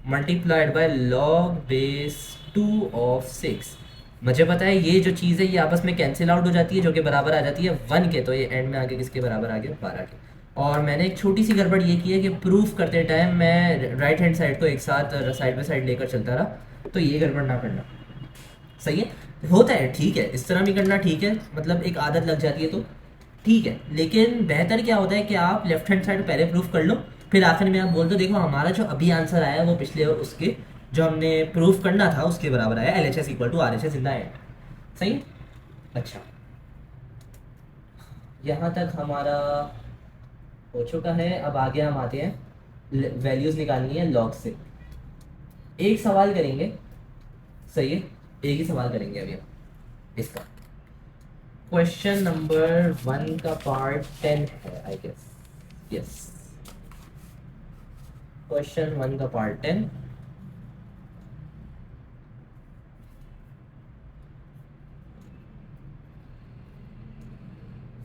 [SPEAKER 1] multiplied by log base 2 of 6। मुझे पता है ये जो चीज़ है ये आपस में कैंसिल आउट हो जाती है, जो कि बराबर आ जाती है 1 के, तो ये एंड में आगे किसके बराबर आ गया 12 के। और मैंने एक छोटी सी गड़बड़ ये की है कि प्रूफ करते टाइम मैं राइट हैंड साइड को एक साथ साइड बाई साइड लेकर चलता रहा, तो ये गड़बड़ ना करना। सही है। होता है, ठीक है, इस तरह भी करना ठीक है, मतलब एक आदत लग जाती है तो ठीक है, लेकिन बेहतर क्या होता है कि आप लेफ्ट हैंड साइड पहले प्रूफ कर लो, फिर आखिर में आप बोल दो देखो हमारा जो अभी आंसर आया वो पिछले उसके जो हमने प्रूफ करना था उसके बराबर आया, LHS equal to RHS in the end. सही है। अच्छा, यहाँ तक हमारा हो चुका है। अब आगे हम आते हैं, वैल्यूज निकालनी है लॉग से। एक सवाल करेंगे, सही है, एक ही सवाल करेंगे अभी हम इसका। क्वेश्चन नंबर 1 का पार्ट 10 है आई गेस, यस, क्वेश्चन 1 का पार्ट 10।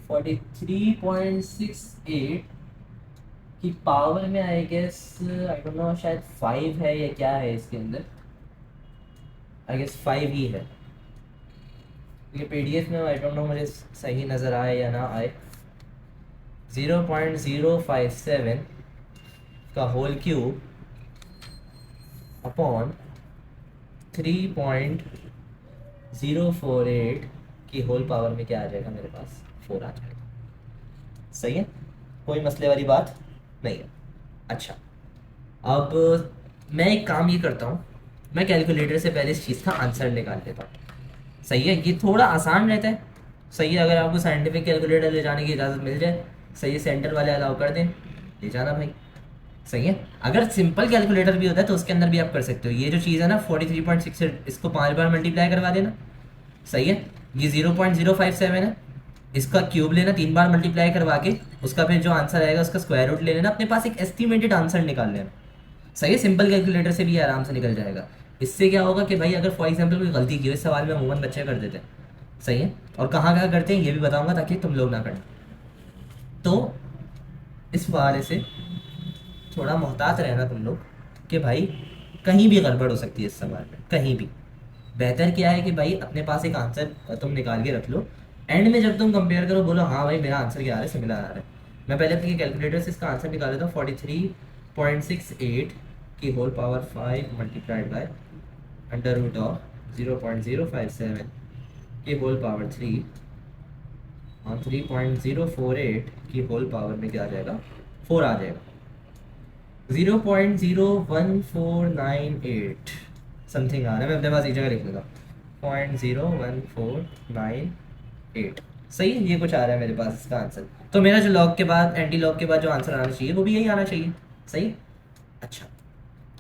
[SPEAKER 1] फोर्टी 3.68 की पावर में I guess, I don't know, शायद 5 है या क्या है इसके अंदर, आई गेस 5 ही है। ये PDF में आई डोंट नो मुझे सही नज़र आए या ना आए। 0.057 का होल क्यूब अपॉन 3.048 की होल पावर में क्या आ जाएगा मेरे पास 4 आ जाएगा। सही है, कोई मसले वाली बात नहीं है। अच्छा, अब मैं एक काम ये करता हूँ, मैं कैलकुलेटर से पहले इस चीज़ का आंसर निकाल लेता हूँ। सही है, ये थोड़ा आसान रहता है। सही है, अगर आपको साइंटिफिक कैलकुलेटर ले जाने की इजाज़त मिल जाए, सही है, सेंटर वाले अलाउ कर दें, ले जाना भाई। सही है। अगर सिंपल कैलकुलेटर भी होता है तो उसके अंदर भी आप कर सकते हो। ये जो चीज़ है ना 43.6, इसको 5 बार मल्टीप्लाई करवा देना। सही है। ये 0.057 है, इसका क्यूब लेना, 3 बार मल्टीप्लाई करवा के उसका फिर जो आंसर आएगा उसका स्क्वायर रूट ले लेना, अपने पास एक एस्टिमेटेड आंसर निकाल लेना। सही है। सिंपल कैलकुलेटर से भी आराम से निकल जाएगा। इससे क्या होगा कि भाई अगर फॉर एग्जाम्पल कोई गलती की हो, इस सवाल में अमूमन बच्चे कर देते हैं। सही है। और कहाँ कहाँ करते हैं ये भी बताऊंगा ताकि तुम लोग ना करना। तो इस हवाले से थोड़ा मोहतात रहना तुम लोग कि भाई कहीं भी गड़बड़ हो सकती है इस सवाल में, कहीं भी। बेहतर क्या है कि भाई अपने पास एक आंसर तुम निकाल के रख लो। एंड में जब तुम कंपेयर करो बोलो हाँ भाई मेरा आंसर क्या आ रहा है, सिमिलर आ रहा है। मैं पहले अपनी कैलकुलेटर से इसका आंसर निकाल लेता हूँ। 43.68 की whole power 5 multiplied by under root of 0.057 की होल पावर 3 और 3.048 की होल पावर में क्या आ जाएगा, 4 आ जाएगा। 0.01498 समथिंग आ रहा है। मैं अपने पास एक जगह लिख लेता हूँ 0.01498। सही है। ये कुछ आ रहा है मेरे पास इसका आंसर। तो मेरा जो लॉग के बाद एंटी लॉग के बाद जो आंसर आना चाहिए वो भी यही आना चाहिए। सही। अच्छा,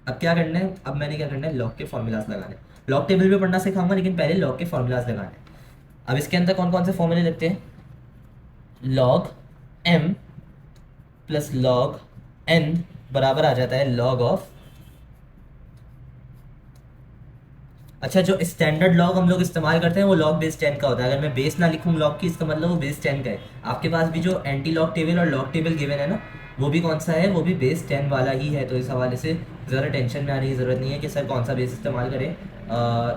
[SPEAKER 1] अब क्या करना है, अब मैंने क्या करना है, लॉग के फॉर्मूलाज लगाने। लॉग टेबल भी पढ़ना सिखाऊंगा लेकिन पहले लॉग के फॉर्मूलाज लगाने। अब इसके अंदर कौन कौन से फॉर्मूले लगते हैं, log M plus log N बराबर आ जाता है लॉग ऑफ। अच्छा, जो स्टैंडर्ड लॉग हम लोग इस्तेमाल करते हैं वो लॉग बेस 10 का होता है। अगर मैं बेस ना लिखूँ लॉग की, इसका मतलब वो बेस 10 का है। आपके पास भी जो एंटी लॉग टेबल और लॉग टेबल गिवन है ना, वो भी कौन सा है, वो भी बेस 10 वाला ही है। तो इस हवाले से ज़रा टेंशन में आने की ज़रूरत नहीं है कि सर कौन सा बेस इस्तेमाल करें।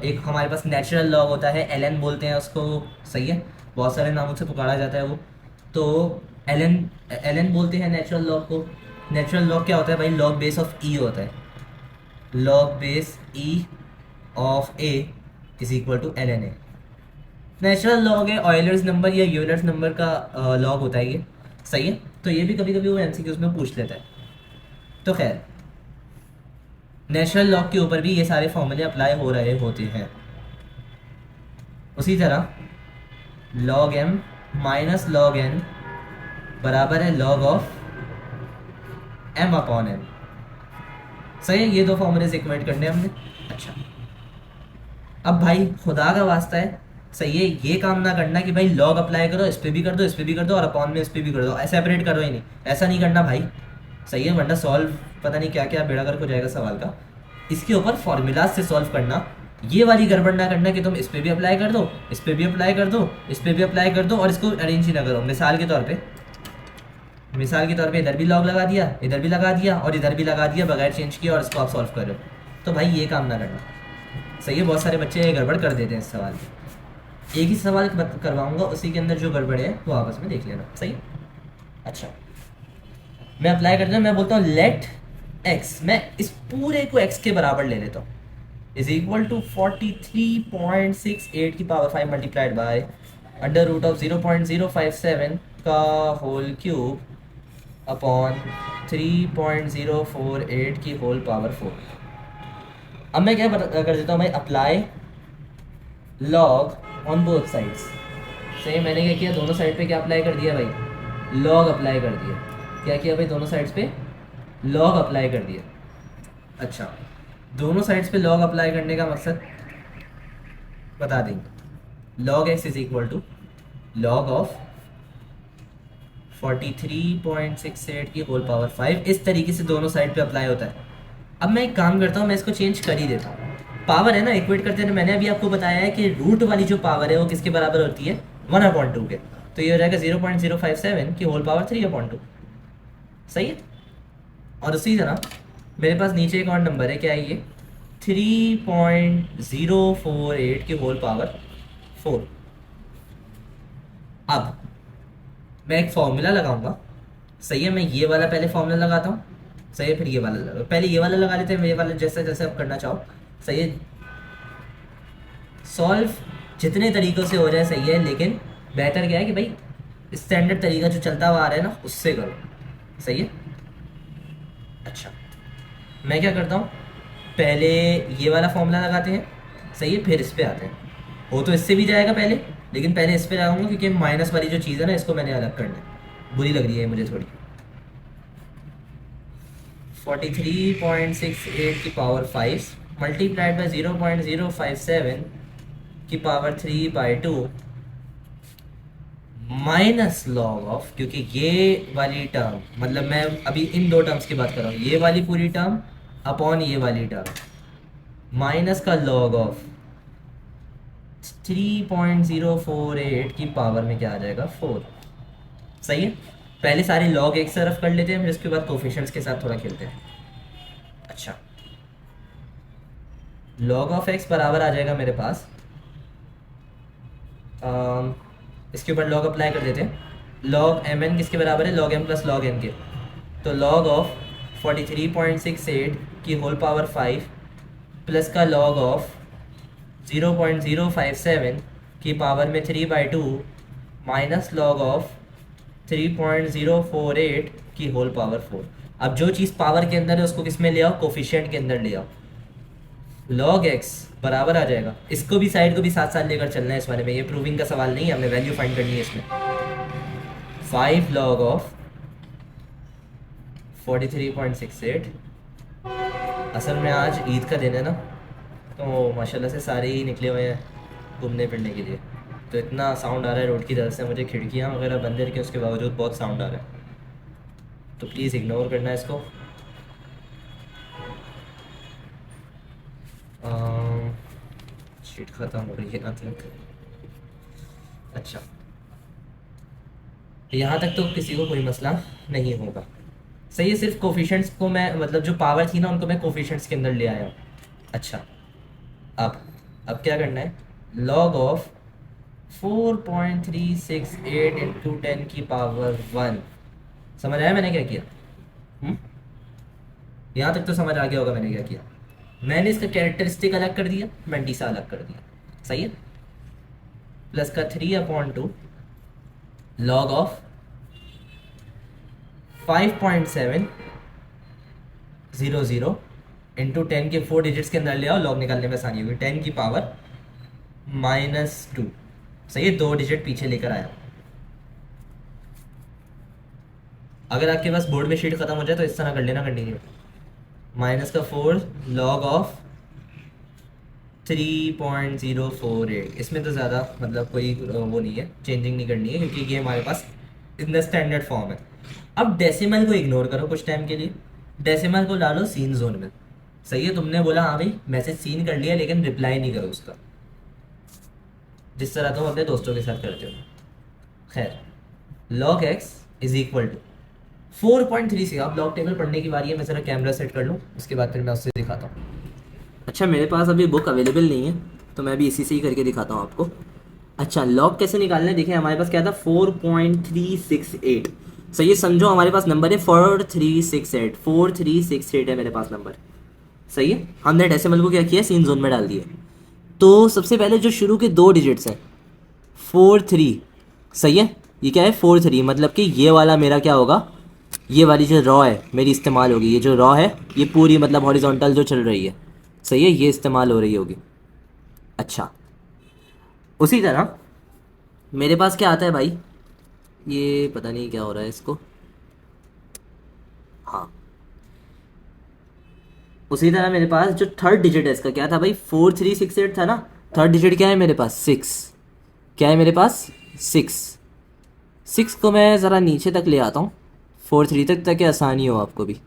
[SPEAKER 1] एक हमारे पास नेचुरल लॉग होता है, एल बोलते हैं उसको। सही है। बहुत सारे नामों से पुकारा जाता है वो। तो एल बोलते हैं नेचुरल लॉग को। नेचुरल लॉग क्या होता है भाई, लॉग बेस ऑफ ई होता है। Log base E of A is equal to L N A. Natural log है, ऑयलर्स नंबर या यूलर्स नंबर का लॉग होता है ये। सही है। तो ये भी कभी कभी वो एमसीक्यूज में पूछ लेता है। तो खैर, नेचुरल लॉग के ऊपर भी ये सारे फॉर्मूले अप्लाई हो रहे होते हैं। उसी तरह log M minus log N बराबर है log of M upon N. सही है। ये दो फॉर्मूले इक्वेट करने हमने। अच्छा, अब भाई खुदा का वास्ता है, सही है, ये काम ना करना कि भाई लॉग अप्लाई करो, इस पे भी कर दो, इस पे भी कर दो और अपॉन में इस पे भी कर दो, सेपरेट करो ही नहीं। ऐसा नहीं करना भाई। सही है। वरना सॉल्व पता नहीं क्या क्या बेड़ा गर्क हो जाएगा सवाल का। इसके ऊपर फॉर्मूलाज से सॉल्व करना। ये वाली गड़बड़ ना करना कि तुम इस पे भी अप्लाई कर दो, इस पे भी अप्लाई कर दो, इस पे भी अप्लाई कर दो और इसको अरेंज ही ना करो। मिसाल के तौर पे इधर भी लॉग लगा दिया, इधर भी लगा दिया और इधर भी लगा दिया बगैर चेंज किया और इसको आप सॉल्व कर रहे हो। तो भाई ये काम ना करना। सही है। बहुत सारे बच्चे ये गड़बड़ कर देते हैं इस सवाल में। एक ही सवाल करवाऊंगा, उसी के अंदर जो गड़बड़ है वो आपस में देख लेना। सही है। अच्छा, मैं अप्लाई करता हूँ, मैं बोलता हूँ लेट एक्स, मैं इस पूरे को एक्स के बराबर ले लेता हूँ, इज इक्वल टू 43.68 की power 5 multiplied by under root of 0.057 का होल क्यूब अपॉन 3.048 की होल पावर 4। अब मैं क्या कर देता हूँ भाई, apply log on both sides. सही। मैंने क्या किया, दोनों साइड पे क्या अप्लाई कर दिया भाई, लॉग अप्लाई कर दिया। क्या किया भाई, दोनों साइड्स पे लॉग अप्लाई कर दिया। अच्छा, दोनों साइड्स पे लॉग अप्लाई करने का मकसद बता देंगे। Log X is equal to log of 43.68 की होल पावर 5। इस तरीके से दोनों साइड पे अप्लाई होता है। अब मैं एक काम करता हूँ, मैं इसको चेंज कर ही देता हूँ। पावर है ना, इक्वेट करते हैं। मैंने अभी आपको बताया है कि रूट वाली जो पावर है वो किसके बराबर होती है, 1/2 के। तो ये हो जाएगा 0.057 की होल पावर 3/2। सही है। और उसी तरह मेरे पास नीचे एक और नंबर है, क्या है ये, 3.048 की होल पावर 4। अब मैं एक फॉर्मूला लगाऊंगा। सही है। मैं ये वाला पहले फॉर्मूला लगाता हूँ। सही है। फिर ये वाला लगा, पहले ये वाला लगा लेते हैं, ये वाला जैसे जैसे आप करना चाहो। सही है। सॉल्व जितने तरीक़ों से हो जाए सही है, लेकिन बेहतर क्या है कि भाई स्टैंडर्ड तरीका जो चलता हुआ आ रहा है ना उससे करो। सही है। अच्छा, मैं क्या करता हूँ, पहले ये वाला फॉर्मूला लगाते हैं। सही है। फिर इस पे आते हैं। हो तो इससे भी जाएगा पहले, लेकिन पहले इस पे लगाऊंगा क्योंकि माइनस वाली जो चीज़ है ना इसको मैंने अलग करना है, बुरी लग रही है मुझे थोड़ी। 43.68 की पावर 5 मल्टीप्लाइड बाई 0.057 की पावर 3/2 माइनस लॉग ऑफ, क्योंकि ये वाली टर्म मतलब मैं अभी इन दो टर्म्स की बात कर रहा हूँ, ये वाली पूरी टर्म अपॉन ये वाली टर्म माइनस का लॉग ऑफ 3.048 की पावर में क्या आ जाएगा 4। सही है। पहले सारे लॉग एक तरफ कर लेते हैं, फिर इसके बाद कोफिशिएंट्स के साथ थोड़ा खेलते हैं। अच्छा, लॉग ऑफ एक्स बराबर आ जाएगा मेरे पास, इसके ऊपर लॉग अप्लाई कर देते हैं। लॉग एम एन किसके बराबर है, log M plus log N के। तो लॉग ऑफ 43.68 की होल पावर 5 प्लस का लॉग ऑफ 0.057 की पावर में 3/2 माइनस लॉग ऑफ 3.048 की होल पावर 4। अब जो चीज़ पावर के अंदर है उसको किस में ले आओ, कोफिशिएंट के अंदर ले आओ। लॉग एक्स बराबर आ जाएगा, इसको भी साइड को भी साथ साथ लेकर चलना है इस बारे में, ये प्रूविंग का सवाल नहीं है, हमें वैल्यू फाइंड करनी है इसमें। 5 लॉग ऑफ 43.68। असल में आज ईद का दिन है ना, तो माशाल्लाह से सारे ही निकले हुए हैं घूमने फिरने के लिए, तो इतना साउंड आ रहा है रोड की तरफ से, मुझे खिड़कियाँ वगैरह बंद रखी उसके बावजूद बहुत साउंड आ रहा है, तो प्लीज़ इग्नोर करना है इसको। शीट ख़त्म हो रही है ना तक। अच्छा, यहाँ तक तो किसी को कोई मसला नहीं होगा। सही है, सिर्फ कोफिशिएंट्स को मैं मतलब जो पावर थी ना उनको मैं कोफिशिएंट्स के अंदर ले आया हूँ। अच्छा, अब क्या करना है, लॉग ऑफ 4.368 इंटू 10 की पावर 1। समझ आया मैंने क्या किया? यहाँ तक तो समझ आ गया होगा मैंने क्या किया। मैंने इसका कैरेक्टरिस्टिक अलग कर दिया, मैंटीसा अलग कर दिया। सही है। प्लस का 3/2 लॉग ऑफ 5.700 इंटू 10 के 4 डिजिट्स के अंदर ले आओ, लॉग निकालने में आसानी होगी। 10 की पावर -2। सही है, 2 डिजिट पीछे लेकर आया। अगर आपके पास बोर्ड में शीट खत्म हो जाए तो इस तरह कर लेना कंटिन्यू। माइनस का 4 लॉग ऑफ 3.048। इसमें तो ज़्यादा मतलब कोई वो नहीं है, चेंजिंग नहीं करनी है, क्योंकि ये हमारे पास इन द स्टैंडर्ड फॉर्म है। अब डेसिमल को इग्नोर करो कुछ टाइम के लिए, डेसिमल को डालो सीन जोन में। सही है, तुमने बोला हाँ भाई मैसेज सीन कर लिया, लेकिन रिप्लाई नहीं करो उसका, जिस तरह तुम अपने दोस्तों के साथ करते हो। खैर, log X is equal to 4.36। अब लॉग टेबल पढ़ने की बारी है, मैं ज़रा कैमरा सेट कर लूँ, उसके बाद फिर मैं उससे दिखाता हूँ। अच्छा, मेरे पास अभी बुक अवेलेबल नहीं है, तो मैं अभी इसी से ही करके दिखाता हूँ आपको। अच्छा, लॉग कैसे निकालना है, देखिए हमारे पास क्या था 4.368। सही है, समझो हमारे पास नंबर है 4368 है मेरे पास नंबर। सही है, हमने डेसिमल को क्या किया, सीन जोन में डाल दिया। तो सबसे पहले जो शुरू के 2 डिजिट्स हैं 43। सही है, ये क्या है 43, मतलब कि ये वाला मेरा क्या होगा, ये वाली जो रॉ है मेरी इस्तेमाल होगी। ये जो रॉ है ये पूरी मतलब हॉरिजॉन्टल जो चल रही है, सही है, ये इस्तेमाल हो रही होगी। अच्छा, उसी तरह मेरे पास क्या आता है भाई, ये पता नहीं क्या हो रहा है इसको। हाँ, उसी तरह मेरे पास जो थर्ड डिजिट है इसका क्या था भाई, 4368 था ना। थर्ड डिजिट क्या है मेरे पास, 6। क्या है मेरे पास, 6 को मैं ज़रा नीचे तक ले आता हूँ 43 तक, ताकि आसानी हो आपको भी।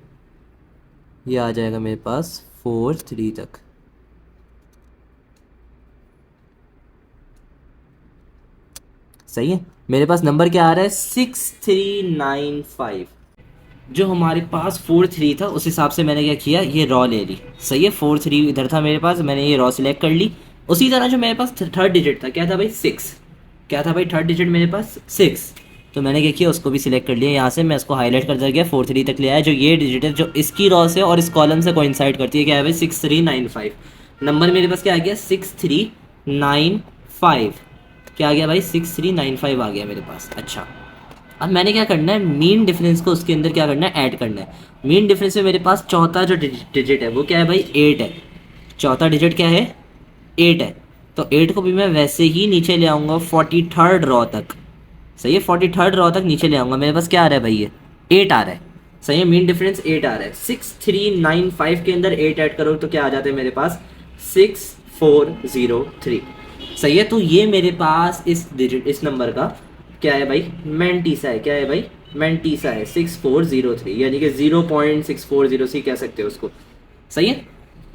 [SPEAKER 1] ये आ जाएगा मेरे पास 43 तक। सही है, मेरे पास नंबर क्या आ रहा है 6395। जो हमारे पास 43 था उस हिसाब से मैंने क्या किया, ये रॉ ले ली। सही है, 43 इधर था मेरे पास, मैंने ये रॉ सिलेक्ट कर ली। उसी तरह जो मेरे पास थर्ड डिजिट था क्या था भाई 6। क्या था भाई थर्ड डिजिट मेरे पास 6, तो मैंने क्या किया उसको भी सिलेक्ट कर लिया। यहाँ से मैं इसको हाईलाइट करता गया, 43 तक ले आया। जो ये डिजिट है जो इसकी रॉ से और इस कॉलम से कोइंसाइड करती है, क्या है भाई 6395। नंबर मेरे पास क्या आ गया 6395। क्या आ गया भाई 6395 आ गया मेरे पास। अच्छा, अब मैंने क्या करना है, मीन डिफरेंस को उसके अंदर क्या करना है, ऐड करना है। मीन डिफरेंस में मेरे पास चौथा जो डिजिट है वो क्या है भाई 8 है। चौथा डिजिट क्या है 8 है, तो 8 को भी मैं वैसे ही नीचे ले आऊँगा 43rd रॉ तक। सही है, 43rd रॉ तक नीचे ले आऊँगा। मेरे पास क्या आ रहा है भाई, ये 8 आ रहा है। सही है, मीन डिफरेंस 8 आ रहा है। 6395 के अंदर 8 ऐड करो तो क्या आ जाता है मेरे पास 6403। सही है, तो ये मेरे पास इस डिजिट इस नंबर का क्या है भाई, मैंटीसा है। क्या है भाई, मैंटीसा है 6403, यानी कि 0.6403 कह सकते हो उसको। सही है,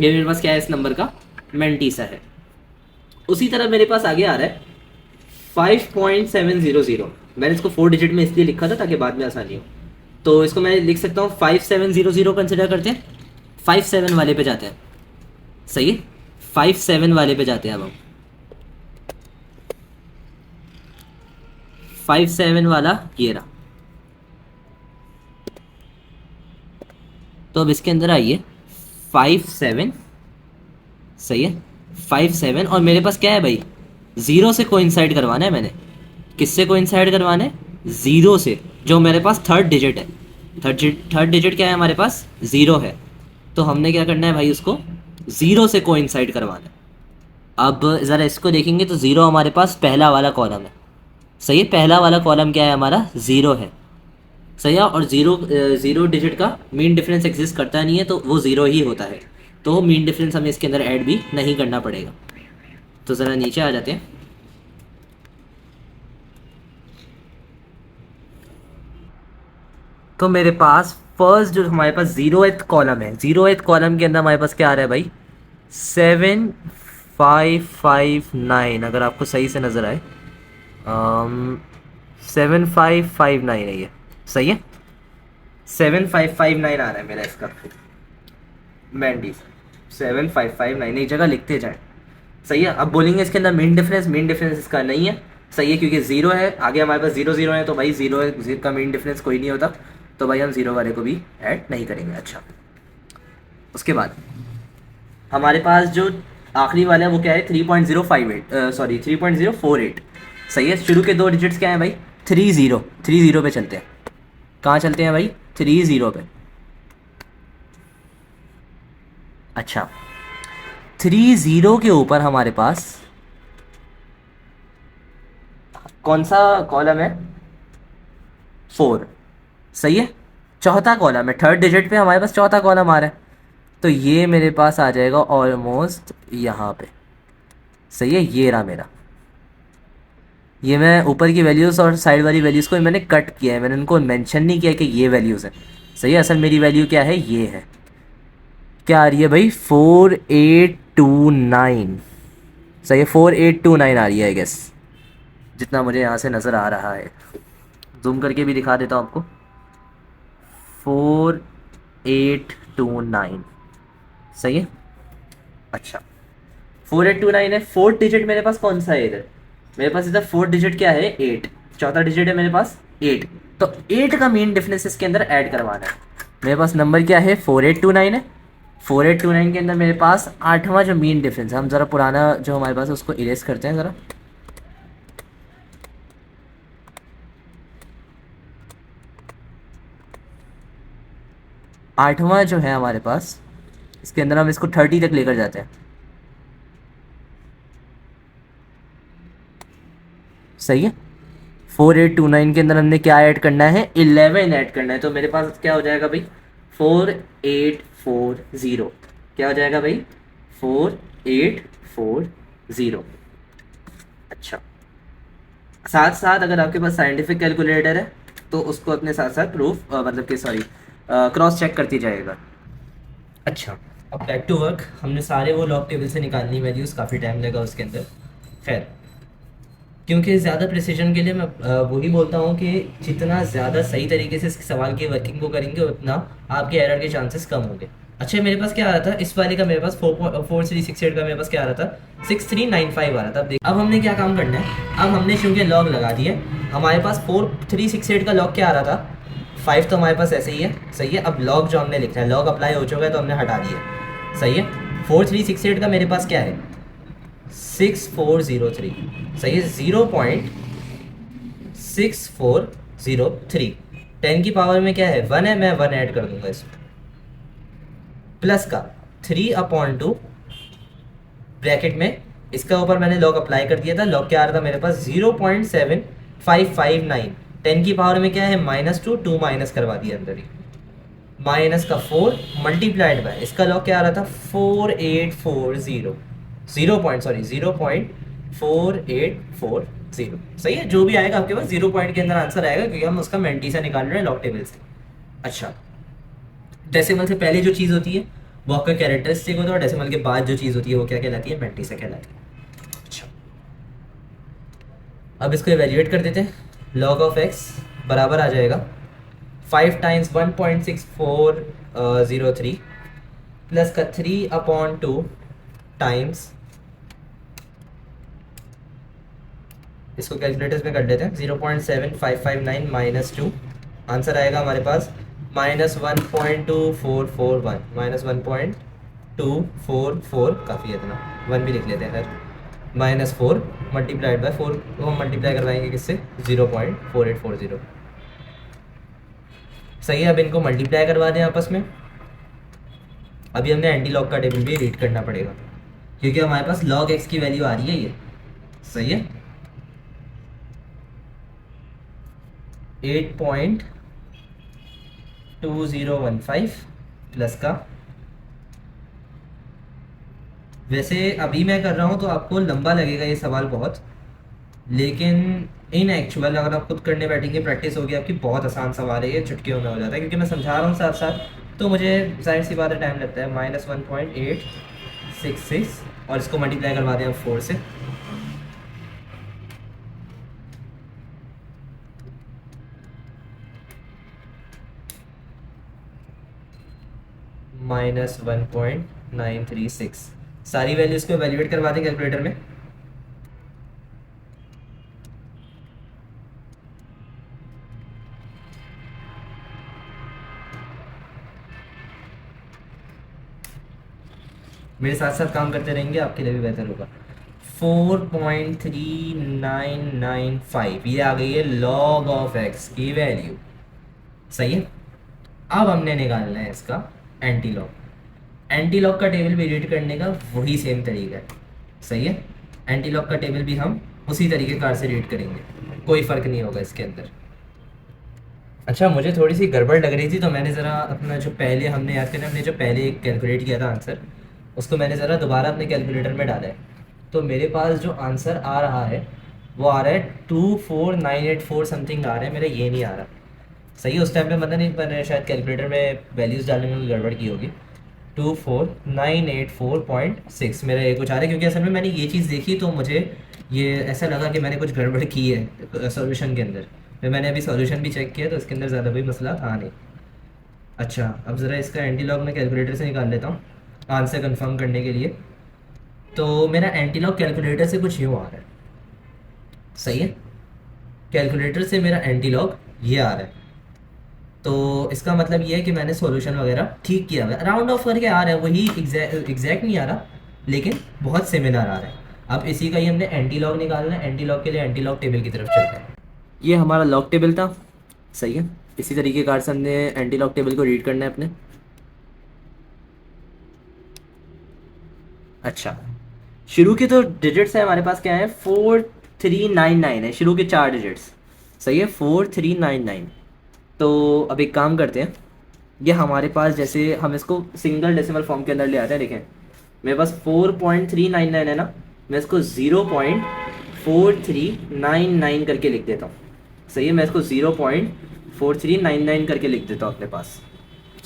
[SPEAKER 1] ये मेरे पास क्या है, इस नंबर का मैंटीसा है। उसी तरह मेरे पास आगे आ रहा है 5.700। मैंने इसको 4 डिजिट में इसलिए लिखा था ताकि बाद में आसानी हो, तो इसको मैं लिख सकता हूँ 5700 कंसिडर करते हैं। 57 वाले पे जाते हैं। सही है, 57 वाले पे जाते हैं अब हम। 57 वाला ये रहा। तो अब इसके अंदर आइए 57। सही है, 57 और मेरे पास क्या है भाई, ज़ीरो से कोइंसाइड करवाना है मैंने। किससे कोइंसाइड करवाना है, ज़ीरो से, जो मेरे पास थर्ड डिजिट है। थर्ड डिजिट क्या है हमारे पास, ज़ीरो है। तो हमने क्या करना है भाई, उसको ज़ीरो से कोइंसाइड करवाना है। अब ज़रा इसको देखेंगे तो ज़ीरो हमारे पास पहला वाला कॉलम है। सही है, पहला वाला कॉलम क्या है हमारा, ज़ीरो है। सही है, और ज़ीरो डिजिट का मीन डिफरेंस एग्जिस्ट करता नहीं है, तो वो ज़ीरो ही होता है। तो मीन डिफरेंस हमें इसके अंदर ऐड भी नहीं करना पड़ेगा। तो ज़रा नीचे आ जाते हैं। तो मेरे पास फर्स्ट जो हमारे पास ज़ीरोएथ कॉलम है, ज़ीरोएथ कॉलम के अंदर हमारे पास क्या आ रहा है भाई, 7559, अगर आपको सही से नज़र आए 7559 है ये। सही है, 7559 आ रहा है मेरा इसका मैंडीज। 7559 एक जगह लिखते जाए। सही है, अब बोलेंगे इसके अंदर मीन डिफरेंस इसका नहीं है। सही है, क्योंकि ज़ीरो है आगे हमारे पास, ज़ीरो ज़ीरो है, तो भाई ज़ीरो का मीन डिफरेंस कोई नहीं होता, तो भाई हम ज़ीरो वाले को भी ऐड नहीं करेंगे। अच्छा, उसके बाद हमारे पास जो आखिरी वाला है वो क्या है, 3.058, सॉरी 3.048। सही है, शुरू के दो डिजिट्स क्या हैं भाई, 30 पे चलते हैं। कहाँ चलते हैं भाई, 30 पे। अच्छा, 30 के ऊपर हमारे पास कौन सा कॉलम है, 4। सही है, चौथा कॉलम है, थर्ड डिजिट पे हमारे पास चौथा कॉलम आ रहा है, तो ये मेरे पास आ जाएगा ऑलमोस्ट यहाँ पे। सही है, ये रहा मेरा। ये मैं ऊपर की वैल्यूज़ और साइड वाली वैल्यूज़ को मैंने कट किया है, मैंने उनको मेंशन नहीं किया कि ये वैल्यूज़ है। सही है, असल मेरी वैल्यू क्या है, ये है। क्या आ रही है भाई, 4829। सही है, 4829 आ रही है आई गेस, जितना मुझे यहाँ से नज़र आ रहा है। जूम करके भी दिखा देता हूँ आपको, 4829। सही है, अच्छा 4829 है। फोर्थ डिजिट मेरे पास कौन सा है इधर, मेरे पास इधर फोर्थ डिजिट क्या है, 8। चौथा डिजिट है मेरे पास 8, तो 8 का मेन डिफरेंस इसके अंदर ऐड करवाना है। मेरे पास नंबर क्या है, 4829 है। 4829 के अंदर मेरे पास आठवां जो मेन डिफरेंस है, हम ज़रा पुराना जो हमारे पास उसको इरेज करते हैं ज़रा। आठवां जो है हमारे पास, इसके अंदर हम इसको 30 तक लेकर जाते हैं। सही है, 4829 के अंदर हमने क्या ऐड करना है, 11 ऐड करना है, तो मेरे पास क्या हो जाएगा भाई, 4840। क्या हो जाएगा भाई, 4840। अच्छा, साथ साथ अगर आपके पास साइंटिफिक कैलकुलेटर है तो उसको अपने साथ साथ प्रूफ मतलब कि सॉरी क्रॉस चेक करती जाएगा। अच्छा, अब बैक टू वर्क। हमने सारे वो लॉग टेबल से निकालनी वैल्यूज़, काफ़ी टाइम लगा उसके अंदर। खैर, क्योंकि ज़्यादा प्रिसीजन के लिए मैं वही बोलता हूँ कि जितना ज़्यादा सही तरीके से इस सवाल की वर्किंग को करेंगे उतना आपके एरर के चांसेस कम होंगे। अच्छा, मेरे पास क्या आ रहा था इस वाले का, मेरे पास 4368 का मेरे पास क्या आ रहा था, 6395 आ रहा था। अब हमने क्या काम करना है, अब हमने चूँकि लॉग लगा दिया, हमारे पास 4368 का लॉग क्या आ रहा था, 5, तो हमारे पास ऐसे ही है। सही है, अब लॉग जो हमने लिखना है, लॉग अप्लाई हो चुका है तो हमने हटा दिया। सही है, 4368 का मेरे पास क्या है, 6403। सही है, 0.6403। 10 की पावर में क्या है, 1 है, मैं 1 ऐड कर दूंगा इसमें, प्लस का 3/2 ब्रैकेट में, इसका ऊपर मैंने लॉग अप्लाई कर दिया था। लॉग क्या आ रहा था मेरे पास, 0.7559। 10 की पावर में क्या है, -2, 2 माइनस करवा दिया अंदर ही। माइनस का 4 मल्टीप्लाइड बाय इसका लॉग क्या आ रहा था 4840 जीरो पॉइंट सॉरी 0.4840 सही है। जो भी आएगा आपके पास 0 पॉइंट के अंदर आंसर आएगा क्योंकि हम उसका मेंटीसा निकाल रहे हैं लॉग टेबल से। अच्छा, डेसिमल से पहले जो चीज़ होती है वो आपका कैरेक्टरिस्टिक होता है और डेसिमल के बाद जो चीज़ होती है वो क्या कहलाती है मेंटीसा कहलाती है। अच्छा, अब इसको इवेल्युएट कर देते हैं। लॉग ऑफ एक्स बराबर आ जाएगा 5 टाइम्स 1.6403 प्लस का 3/2 टाइम्स, इसको कैलकुलेटर्स में कर लेते हैं 0.7559 माइनस 2, आंसर आएगा हमारे पास -1.2441 -1.244 काफ़ी है इतना 1 भी लिख लेते हैं खैर -4 मल्टीप्लाइड बाय 4 को हम मल्टीप्लाई करवाएंगे किससे 0.4840 सही है। अब इनको मल्टीप्लाई करवा दें आपस में। अभी हमने एंटी लॉग का टेबल भी रीड करना पड़ेगा क्योंकि हमारे पास लॉग एक्स की वैल्यू आ रही है ये सही है 8.2015 प्लस का, वैसे अभी मैं कर रहा हूँ तो आपको लंबा लगेगा ये सवाल बहुत, लेकिन इन एक्चुअल अगर आप खुद करने बैठेंगे प्रैक्टिस होगी आपकी, बहुत आसान सवाल है ये, चुटकियों में हो जाता है क्योंकि मैं समझा रहा हूँ साथ साथ, तो मुझे जाहिर सी बात है टाइम लगता है। -1.866 और इसको मल्टीप्लाई करवा दें 4 से, -1.936 सारी वैल्यूज को एवेल्युएट करवा दें कैलकुलेटर में। मेरे साथ साथ काम करते रहेंगे आपके लिए भी बेहतर होगा। 4.3995 ये आ गई है लॉग ऑफ एक्स की वैल्यू सही है। अब हमने निकालना है इसका एंटी लॉग। एंटी लॉग का टेबल भी रीड करने का वही सेम तरीका है सही है। एंटी लॉग का टेबल भी हम उसी तरीके कार से रीड करेंगे, कोई फ़र्क नहीं होगा इसके अंदर। अच्छा, मुझे थोड़ी सी गड़बड़ लग रही थी तो मैंने ज़रा अपना जो पहले हमने याद करें, हमने जो पहले कैलकुलेट किया था आंसर, उसको मैंने ज़रा दोबारा अपने कैलकुलेटर में डाला है। तो मेरे पास जो आंसर आ रहा है वो आ रहा है 24984 समथिंग आ रहा है, मेरा ये नहीं आ रहा सही है। उस टाइम पे पता नहीं, मैंने शायद कैलकुलेटर में वैल्यूज़ डालने में गड़बड़ की होगी। 24984.6 मेरा ये कुछ आ रहा है क्योंकि असल में मैंने ये चीज़ देखी तो मुझे ये ऐसा लगा कि मैंने कुछ गड़बड़ की है सॉल्यूशन के अंदर। फिर मैंने अभी सॉल्यूशन भी चेक किया तो इसके अंदर ज़्यादा कोई मसला था नहीं। अच्छा, अब ज़रा इसका एंटी लॉग मैं कैलकुलेटर से निकाल लेता हूँ आंसर कंफर्म करने के लिए। तो मेरा एंटी लॉग कैलकुलेटर से कुछ यूँ आ रहा है सही है। कैलकुलेटर से मेरा एंटी लॉग ये आ रहा है, तो इसका मतलब ये है कि मैंने सॉल्यूशन वगैरह ठीक किया हुआ है, राउंड ऑफ करके आ रहा है, वही एग्जैक्ट नहीं आ रहा लेकिन बहुत सिमिलर आ रहा है। अब इसी का ही हमने एंटी लॉग निकालना है। एंटी लॉग के लिए एंटी लॉग टेबल की तरफ चलते हैं। ये हमारा लॉग टेबल था सही है। इसी तरीके कार से हमने एंटी लॉग टेबल को रीड करना है अपने। अच्छा, शुरू के तो डिजिट्स है हमारे पास क्या है 4399 है, शुरू के 4 डिजिट्स सही है 4399। तो अब एक काम करते हैं, ये हमारे पास जैसे हम इसको सिंगल डेसिमल फॉर्म के अंदर ले आते हैं। देखें मेरे पास 4.399 है ना, मैं इसको 0.4399 करके लिख देता हूँ सही है। मैं इसको 0.4399 करके लिख देता हूँ अपने पास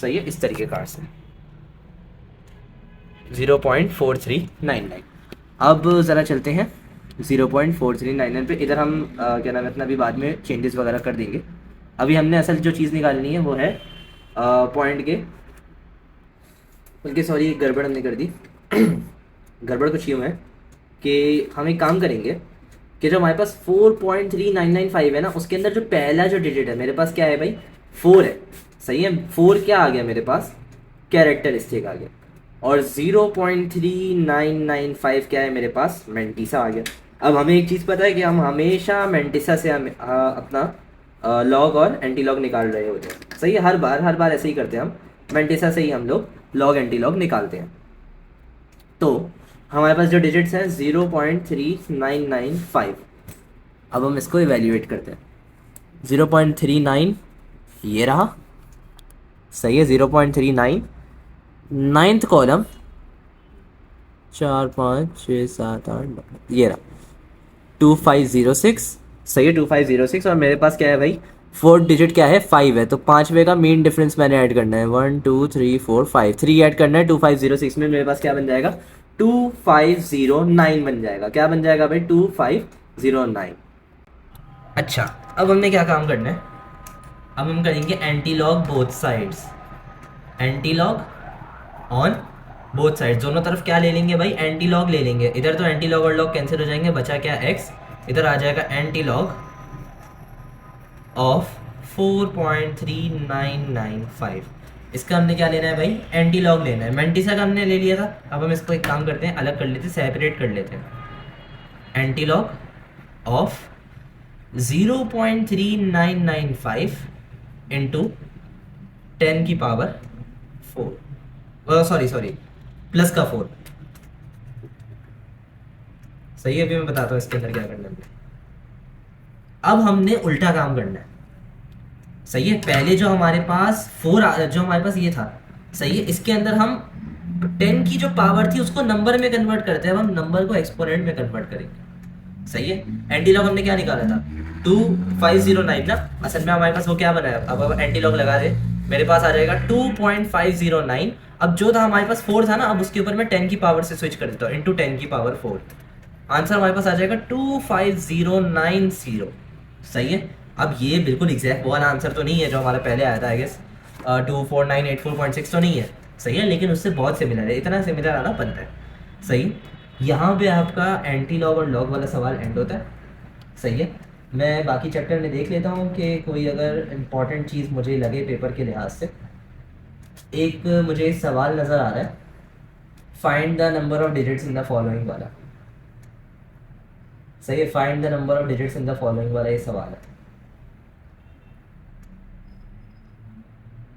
[SPEAKER 1] सही है, इस तरीके कार से 0.4399। अब ज़रा चलते हैं 0.4399 पे। इधर हम क्या नाम है अपना, अभी बाद में चेंजेस वगैरह कर देंगे। अभी हमने असल जो चीज़ निकालनी है वो है पॉइंट के, बल्कि सॉरी गड़बड़ हमने कर दी गड़बड़ कुछ यूँ है कि हम एक काम करेंगे कि जो हमारे पास 4.3995 है ना, उसके अंदर जो पहला जो डिजिट है मेरे पास क्या है भाई 4 है सही है। 4 क्या आ गया मेरे पास कैरेक्टरिस्टिक आ गया, और 0.3995 क्या है मेरे पास मेंटीसा आ गया। अब हमें एक चीज़ पता है कि हम हमेशा मेंटीसा से अपना लॉग और एंटी लॉग निकाल रहे होते हैं सही है। हर बार ऐसे ही करते हैं हम, मेंटीसा से ही हम लोग लॉग एंटी लॉग निकालते हैं। तो हमारे पास जो डिजिट्स हैं 0.3995, अब हम इसको इवेल्युएट करते हैं। 0.39 ये रहा, सही है, 0.39। नाइन्थ कॉलम 4 5 6 7 8 9, ये रहा 2506। सही है, 2506। और मेरे पास क्या है भाई, फोर्थ डिजिट क्या है, 5 है, तो पाँचवे का मीन डिफरेंस मैंने ऐड करना है, 1 2 3 4 5, 3 ऐड करना है 2506 में। मेरे पास क्या बन जाएगा, 2509 बन जाएगा। क्या बन जाएगा भाई, 2509। अच्छा, अब हमने क्या काम करना है, अब हम करेंगे anti log both sides. Anti log on both side, दोनों तरफ क्या ले लेंगे भाई, एंटी लॉग ले लेंगे। इधर तो एंटी लॉग और लॉग कैंसिल हो जाएंगे, बचा क्या x, इधर आ जाएगा एंटी लॉग ऑफ 4.3995। इसका हमने क्या लेना है भाई, एंटी लॉग लेना है। मेंटिसा का हमने ले लिया था, अब हम इसको एक काम करते हैं, अलग कर लेते हैं, सेपरेट कर लेते हैं। एंटी लॉग ऑफ 0.3995 इंटू 10 की पावर 4, सॉरी सॉरी, प्लस का 4। सही है, अभी मैं बताता हूँ इसके अंदर क्या करना है। अब हमने उल्टा काम करना है। सही है, पहले जो हमारे पास जो हमारे पास ये था, सही है, इसके अंदर हम 10 की जो पावर थी उसको नंबर में कन्वर्ट करते हैं, अब हम नंबर को एक्सपोनेंट में कन्वर्ट करेंगे। सही है, एंटी लॉग हमने क्या निकाला था, 2509 ना, असल में हमारे पास वो क्या बनाया, अब एंटी लॉग लगा दे, मेरे पास आ जाएगा 2.509। अब जो था हमारे पास 4 था ना, अब उसके ऊपर मैं 10 की पावर से स्विच कर देता हूँ, इंटू 10 की पावर 4। आंसर हमारे पास आ जाएगा 25090। सही है, अब ये बिल्कुल एग्जैक्ट वन आंसर तो नहीं है जो हमारा पहले आया था, आई गेस 24984.6 तो नहीं है। सही है, लेकिन उससे बहुत सिमिलर है, इतना सिमिलर आना बनता है। सही, यहाँ पे आपका एंटी लॉग और लॉग वाला सवाल एंड होता है। सही है, मैं बाकी चैप्टर में देख लेता हूँ कि कोई अगर इम्पॉर्टेंट चीज़ मुझे लगे पेपर के लिहाज से। एक मुझे सवाल नज़र आ रहा है, find the number of digits in the following वाला। सही है, find the number of digits in the following वाला ये सवाल है।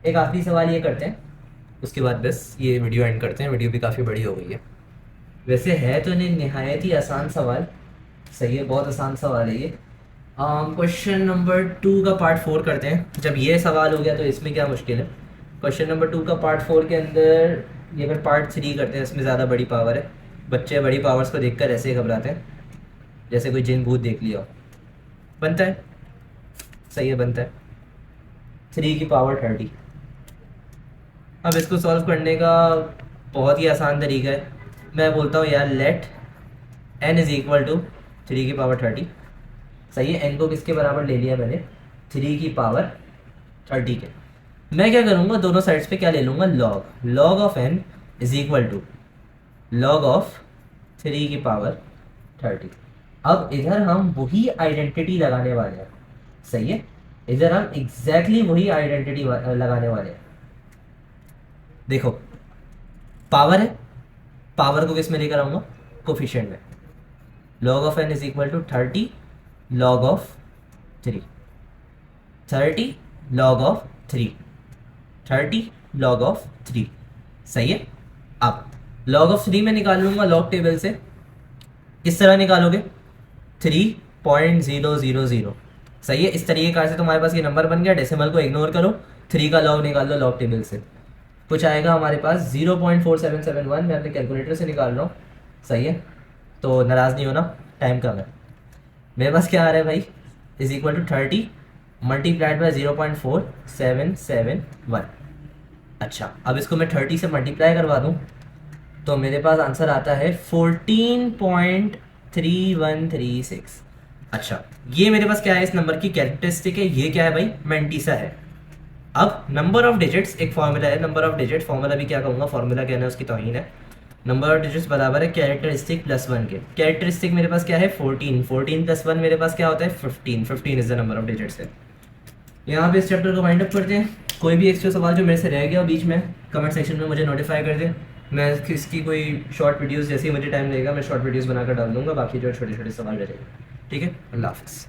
[SPEAKER 1] एक आखिरी सवाल ये करते हैं, उसके बाद बस ये वीडियो एंड करते हैं, वीडियो भी काफ़ी बड़ी हो गई है। वैसे है तो नहीं नहायत ही आसान सवाल। सही है, बहुत आसान सवाल है ये। क्वेश्चन नंबर 2 का पार्ट 4 करते हैं। जब ये सवाल हो गया तो इसमें क्या मुश्किल है। क्वेश्चन नंबर 2 का पार्ट 4 के अंदर ये फिर पार्ट 3 करते हैं, इसमें ज़्यादा बड़ी पावर है। बच्चे बड़ी पावर्स को देखकर ऐसे ही घबराते हैं जैसे कोई जिन भूत देख लिया हो। बनता है, सही है, बनता है 3 की पावर 30। अब इसको सॉल्व करने का बहुत ही आसान तरीका है, मैं बोलता हूँ यार, let n is equal to 3 की पावर 30। सही है, n को किसके बराबर ले लिया मैंने, 3 की पावर 30 के। मैं क्या करूँगा, दोनों साइड्स पे क्या ले लूँगा, log. Log of n is equal to log of 3 की पावर 30। अब इधर हम वही आइडेंटिटी लगाने वाले हैं। सही है, इधर हम एग्जैक्टली वही आइडेंटिटी लगाने वाले हैं। देखो, पावर है, पावर को किस में लेकर आऊँगा, कोफिशिएंट में। Log of n is equal to 30 log of 3, 30 log of 3, 30 log of 3। सही है, अब लॉग ऑफ 3 में निकाल लूँगा लॉग टेबल से। किस तरह निकालोगे, 3.000। सही है, इस तरीके से तुम्हारे पास ये नंबर बन गया। डेसिमल को इग्नोर करो, 3 का लॉग निकाल लो लॉग टेबल से, कुछ आएगा हमारे पास 0.4771। मैं अपने कैलकुलेटर से निकाल रहा हूँ। सही है, तो नाराज़ नहीं होना, टाइम कम है। मेरे पास क्या आ रहा है भाई, is equal to 30 multiplied by 0.4771। अच्छा, अब इसको मैं 30 से मल्टीप्लाई करवा दूँ तो मेरे पास आंसर आता है 14.3136। अच्छा, ये मेरे पास क्या है, इस नंबर की कैरेक्टरिस्टिक है। ये क्या है भाई, मेंटिसा है। अब नंबर ऑफ डिजिट्स एक फॉर्मूला है, नंबर ऑफ डिजिट फॉर्मूला भी क्या कहूँगा, फॉर्मूला कहना है उसकी तौहीन है। नंबर ऑफ डिजिट्स बराबर है कैरेक्टरिस्टिक प्लस 1 के। कैरेक्टरिस्टिक मेरे पास क्या है, 14, 14 प्लस 1 मेरे पास क्या होता है, 15, 15 is the number of digits है। यहाँ पे इस चैप्टर को वाइंड अप करते हैं। कोई भी एक्स्ट्रा सवाल जो मेरे से रह गया बीच में, कमेंट सेक्शन में मुझे नोटिफाई कर दें। मैं इसकी कोई शॉर्ट वीडियोस, जैसे ही मुझे टाइम लगेगा मैं शॉर्ट वीडियोस बनाकर डाल दूंगा, बाकी जो छोटे छोटे सवाल रहेंगे। ठीक है, अल्लाह हाफ़िज़।